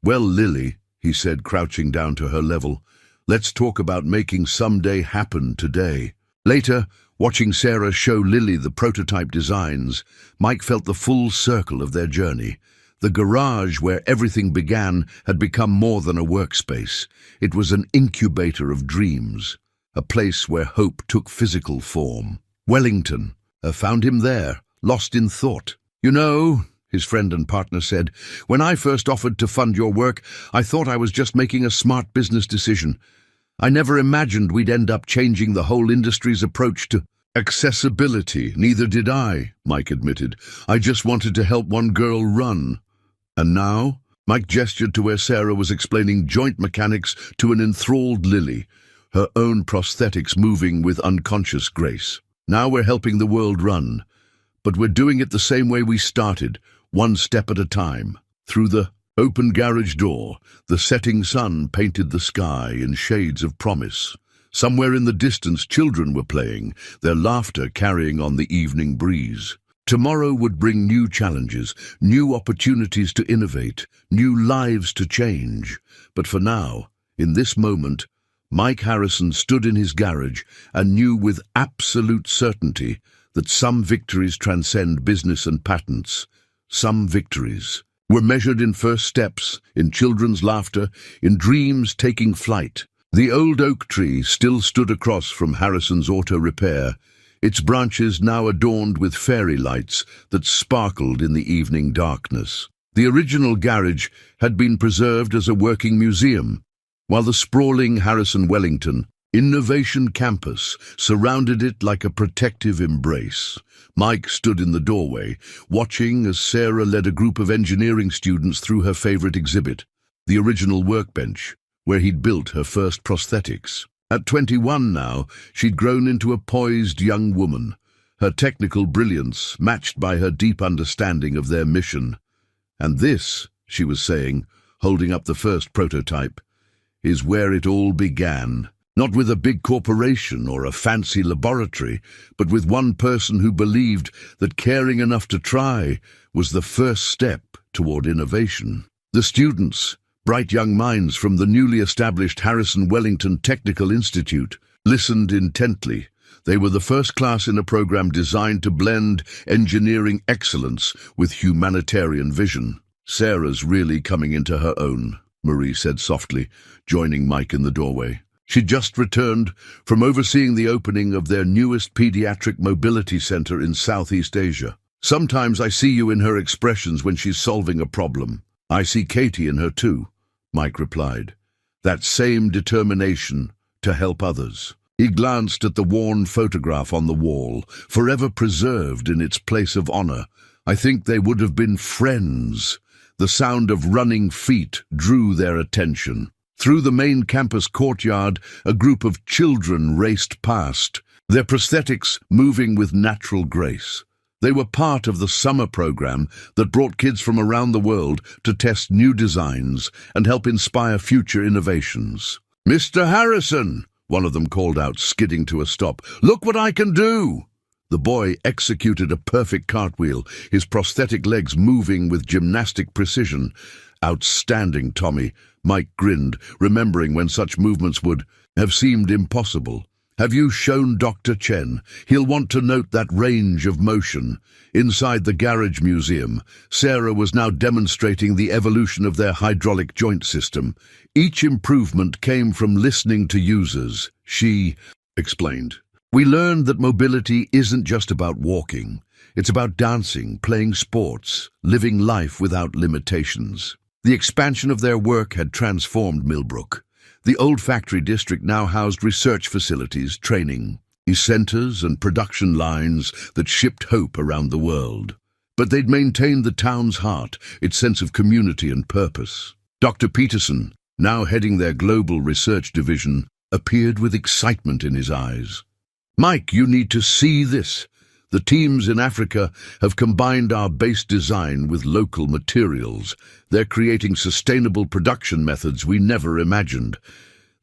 "Well, Lily," he said, crouching down to her level, "let's talk about making someday happen today." Later, watching Sarah show Lily the prototype designs, Mike felt the full circle of their journey. The garage where everything began had become more than a workspace. It was an incubator of dreams, a place where hope took physical form. Wellington found him there, lost in thought. "You know," his friend and partner said, "when I first offered to fund your work, I thought I was just making a smart business decision. I never imagined we'd end up changing the whole industry's approach to accessibility." "Neither did I," Mike admitted. "I just wanted to help one girl run." "And now?" Mike gestured to where Sarah was explaining joint mechanics to an enthralled Lily, her own prosthetics moving with unconscious grace. "Now we're helping the world run, but we're doing it the same way we started, one step at a time." Through the open garage door, the setting sun painted the sky in shades of promise. Somewhere in the distance, children were playing, their laughter carrying on the evening breeze. Tomorrow would bring new challenges, new opportunities to innovate, new lives to change. But for now, in this moment, Mike Harrison stood in his garage and knew with absolute certainty that some victories transcend business and patents. Some victories were measured in first steps, in children's laughter, in dreams taking flight. The old oak tree still stood across from Harrison's auto repair, its branches now adorned with fairy lights that sparkled in the evening darkness. The original garage had been preserved as a working museum, while the sprawling Harrison Wellington Innovation Campus surrounded it like a protective embrace. Mike stood in the doorway, watching as Sarah led a group of engineering students through her favorite exhibit, the original workbench, where he'd built her first prosthetics. At 21 now, she'd grown into a poised young woman, her technical brilliance matched by her deep understanding of their mission. "And this," she was saying, holding up the first prototype, "is where it all began. Not with a big corporation or a fancy laboratory, but with one person who believed that caring enough to try was the first step toward innovation." The students, bright young minds from the newly established Harrison Wellington Technical Institute, listened intently. They were the first class in a program designed to blend engineering excellence with humanitarian vision. "Sarah's really coming into her own," Marie said softly, joining Mike in the doorway. She'd just returned from overseeing the opening of their newest pediatric mobility center in Southeast Asia. "Sometimes I see you in her expressions when she's solving a problem." "I see Katie in her too," Mike replied. "That same determination to help others." He glanced at the worn photograph on the wall, forever preserved in its place of honor. "I think they would have been friends." The sound of running feet drew their attention. Through the main campus courtyard, a group of children raced past, their prosthetics moving with natural grace. They were part of the summer program that brought kids from around the world to test new designs and help inspire future innovations. "Mr. Harrison," one of them called out, skidding to a stop, "look what I can do!" The boy executed a perfect cartwheel, his prosthetic legs moving with gymnastic precision. "Outstanding, Tommy," Mike grinned, remembering when such movements would have seemed impossible. "Have you shown Dr. Chen? He'll want to note that range of motion." Inside the garage museum, Sarah was now demonstrating the evolution of their hydraulic joint system. Each improvement came from listening to users. She explained, "We learned that mobility isn't just about walking. It's about dancing, playing sports, living life without limitations." The expansion of their work had transformed Millbrook. The old factory district now housed research facilities, training centers, and production lines that shipped hope around the world. But they'd maintained the town's heart, its sense of community and purpose. Dr. Peterson, now heading their global research division, appeared with excitement in his eyes. "Mike, you need to see this. The teams in Africa have combined our base design with local materials. They're creating sustainable production methods we never imagined.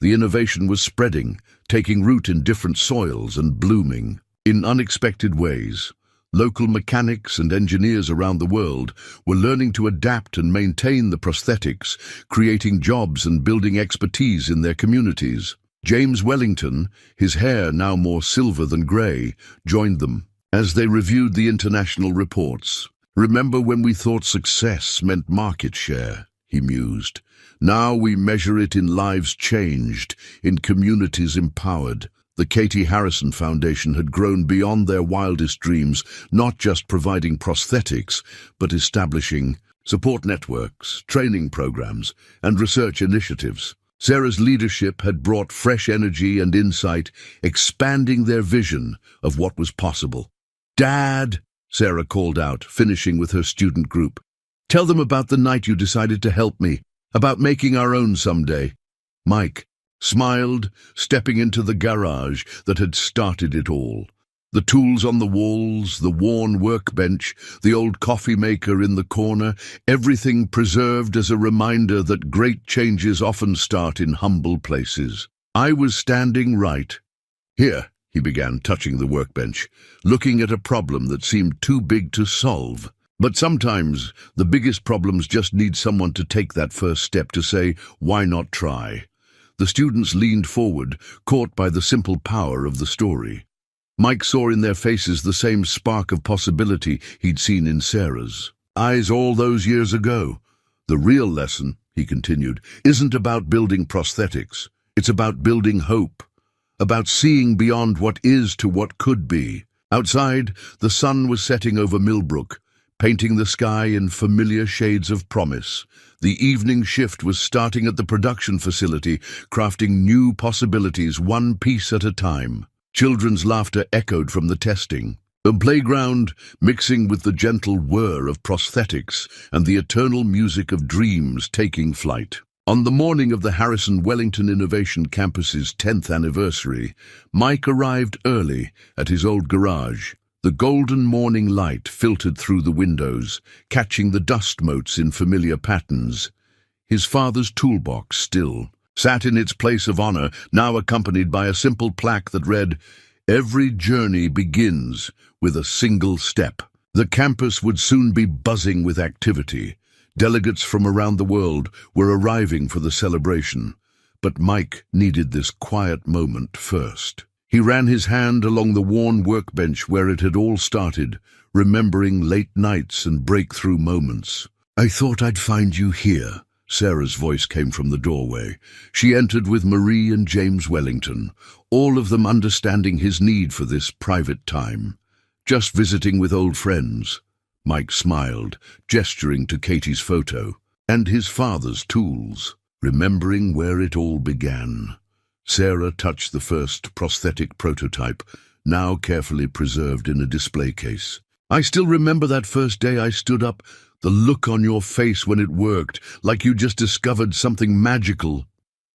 The innovation was spreading, taking root in different soils and blooming in unexpected ways. Local mechanics and engineers around the world were learning to adapt and maintain the prosthetics, creating jobs and building expertise in their communities. James Wellington, his hair now more silver than grey, joined them as they reviewed the international reports. "Remember when we thought success meant market share?" he mused. "Now we measure it in lives changed, in communities empowered." The Katie Harrison Foundation had grown beyond their wildest dreams, not just providing prosthetics, but establishing support networks, training programs, and research initiatives. Sarah's leadership had brought fresh energy and insight, expanding their vision of what was possible. "Dad," Sarah called out, finishing with her student group. "Tell them about the night you decided to help me, about making our own someday." Mike smiled, stepping into the garage that had started it all. The tools on the walls, the worn workbench, the old coffee maker in the corner, everything preserved as a reminder that great changes often start in humble places. I was standing right here, he began, touching the workbench, looking at a problem that seemed too big to solve. But sometimes the biggest problems just need someone to take that first step, to say, "Why not try?" The students leaned forward, caught by the simple power of the story. Mike saw in their faces the same spark of possibility he'd seen in Sarah's eyes all those years ago. "The real lesson," he continued, "isn't about building prosthetics. It's about building hope, about seeing beyond what is to what could be." Outside, the sun was setting over Millbrook, painting the sky in familiar shades of promise. The evening shift was starting at the production facility, crafting new possibilities one piece at a time. Children's laughter echoed from the testing. The playground, mixing with the gentle whir of prosthetics and the eternal music of dreams taking flight. On the morning of the Harrison Wellington Innovation Campus's 10th anniversary, Mike arrived early at his old garage. The golden morning light filtered through the windows, catching the dust motes in familiar patterns. His father's toolbox still sat in its place of honor, now accompanied by a simple plaque that read, "Every journey begins with a single step." The campus would soon be buzzing with activity. Delegates from around the world were arriving for the celebration. But Mike needed this quiet moment first. He ran his hand along the worn workbench where it had all started, remembering late nights and breakthrough moments. "I thought I'd find you here," Sarah's voice came from the doorway. She entered with Marie and James Wellington, all of them understanding his need for this private time. "Just visiting with old friends." Mike smiled, gesturing to Katie's photo, and his father's tools, remembering where it all began. Sarah touched the first prosthetic prototype, now carefully preserved in a display case. "I still remember that first day I stood up, the look on your face when it worked, like you just discovered something magical."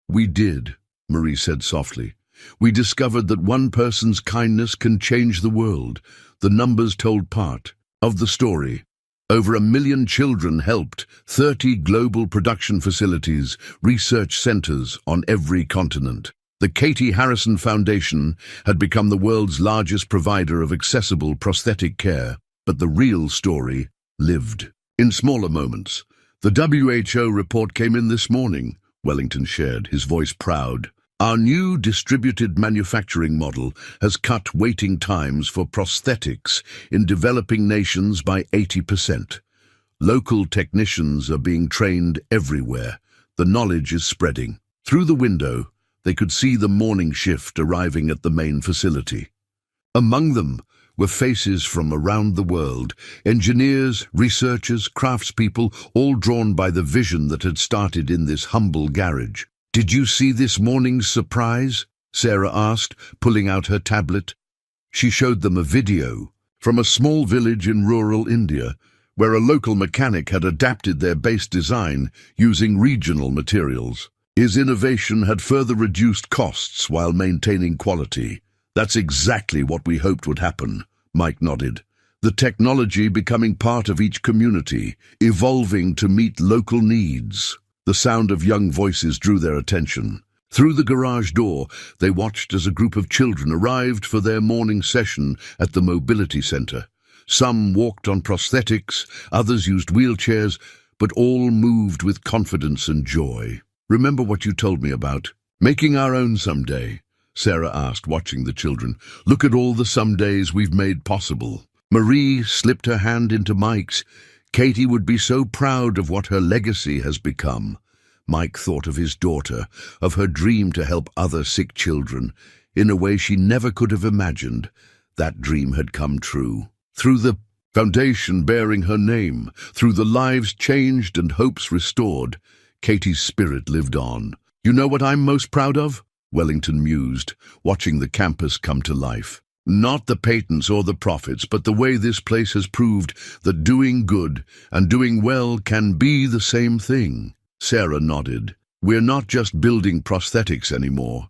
"We did," Marie said softly. "We discovered that one person's kindness can change the world." The numbers told part of the story. Over 1 million children helped, 30 global production facilities, research centers on every continent. The Katie Harrison Foundation had become the world's largest provider of accessible prosthetic care, but the real story lived in smaller moments. "The WHO report came in this morning," Wellington shared, his voice proud. "Our new distributed manufacturing model has cut waiting times for prosthetics in developing nations by 80%. Local technicians are being trained everywhere. The knowledge is spreading." Through the window, they could see the morning shift arriving at the main facility. Among them were faces from around the world, engineers, researchers, craftspeople, all drawn by the vision that had started in this humble garage. "Did you see this morning's surprise?" Sarah asked, pulling out her tablet. She showed them a video from a small village in rural India, where a local mechanic had adapted their base design using regional materials. His innovation had further reduced costs while maintaining quality. "That's exactly what we hoped would happen," Mike nodded. "The technology becoming part of each community, evolving to meet local needs." The sound of young voices drew their attention. Through the garage door, they watched as a group of children arrived for their morning session at the mobility center. Some walked on prosthetics, others used wheelchairs, but all moved with confidence and joy. "Remember what you told me about making our own someday?" Sarah asked, watching the children. "Look at all the somedays we've made possible." Marie slipped her hand into Mike's. Katie would be so proud of what her legacy has become. Mike thought of his daughter, of her dream to help other sick children, in a way she never could have imagined. That dream had come true. Through the foundation bearing her name, through the lives changed and hopes restored, Katie's spirit lived on. "You know what I'm most proud of?" Wellington mused, watching the campus come to life. "Not the patents or the profits, but the way this place has proved that doing good and doing well can be the same thing." Sarah nodded. "We're not just building prosthetics anymore.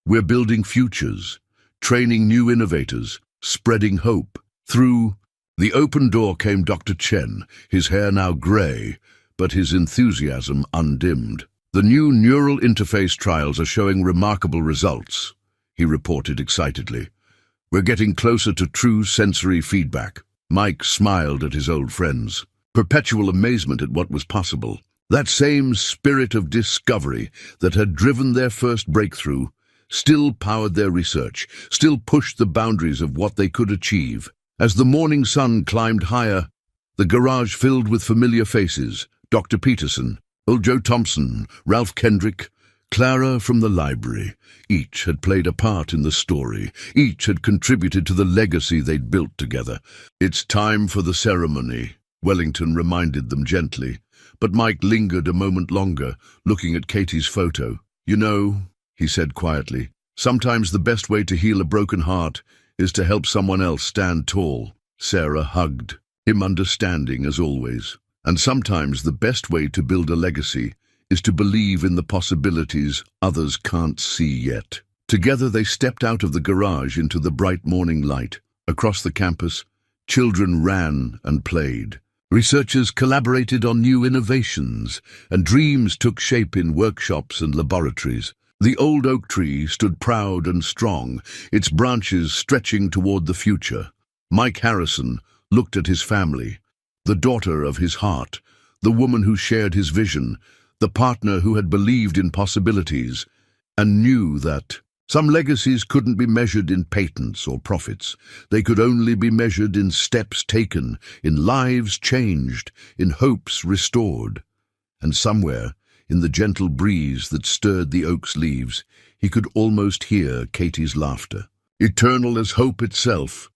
We're building futures, training new innovators, spreading hope." Through the open door came Dr. Chen, his hair now grey, but his enthusiasm undimmed. "The new neural interface trials are showing remarkable results," he reported excitedly. "We're getting closer to true sensory feedback." Mike smiled at his old friends, perpetual amazement at what was possible. That same spirit of discovery that had driven their first breakthrough still powered their research, still pushed the boundaries of what they could achieve. As the morning sun climbed higher, the garage filled with familiar faces: Dr. Peterson, old Joe Thompson, Ralph Kendrick, Clara from the library. Each had played a part in the story. Each had contributed to the legacy they'd built together. "It's time for the ceremony," Wellington reminded them gently. But Mike lingered a moment longer, looking at Katie's photo. "You know," he said quietly, "sometimes the best way to heal a broken heart is to help someone else stand tall." Sarah hugged him, understanding as always. "And sometimes the best way to build a legacy is to believe in the possibilities others can't see yet." Together they stepped out of the garage into the bright morning light. Across the campus, children ran and played. Researchers collaborated on new innovations, and dreams took shape in workshops and laboratories. The old oak tree stood proud and strong, its branches stretching toward the future. Mike Harrison looked at his family, the daughter of his heart, the woman who shared his vision, the partner who had believed in possibilities, and knew that some legacies couldn't be measured in patents or profits. They could only be measured in steps taken, in lives changed, in hopes restored. And somewhere, in the gentle breeze that stirred the oak's leaves, he could almost hear Katie's laughter. "Eternal as hope itself,"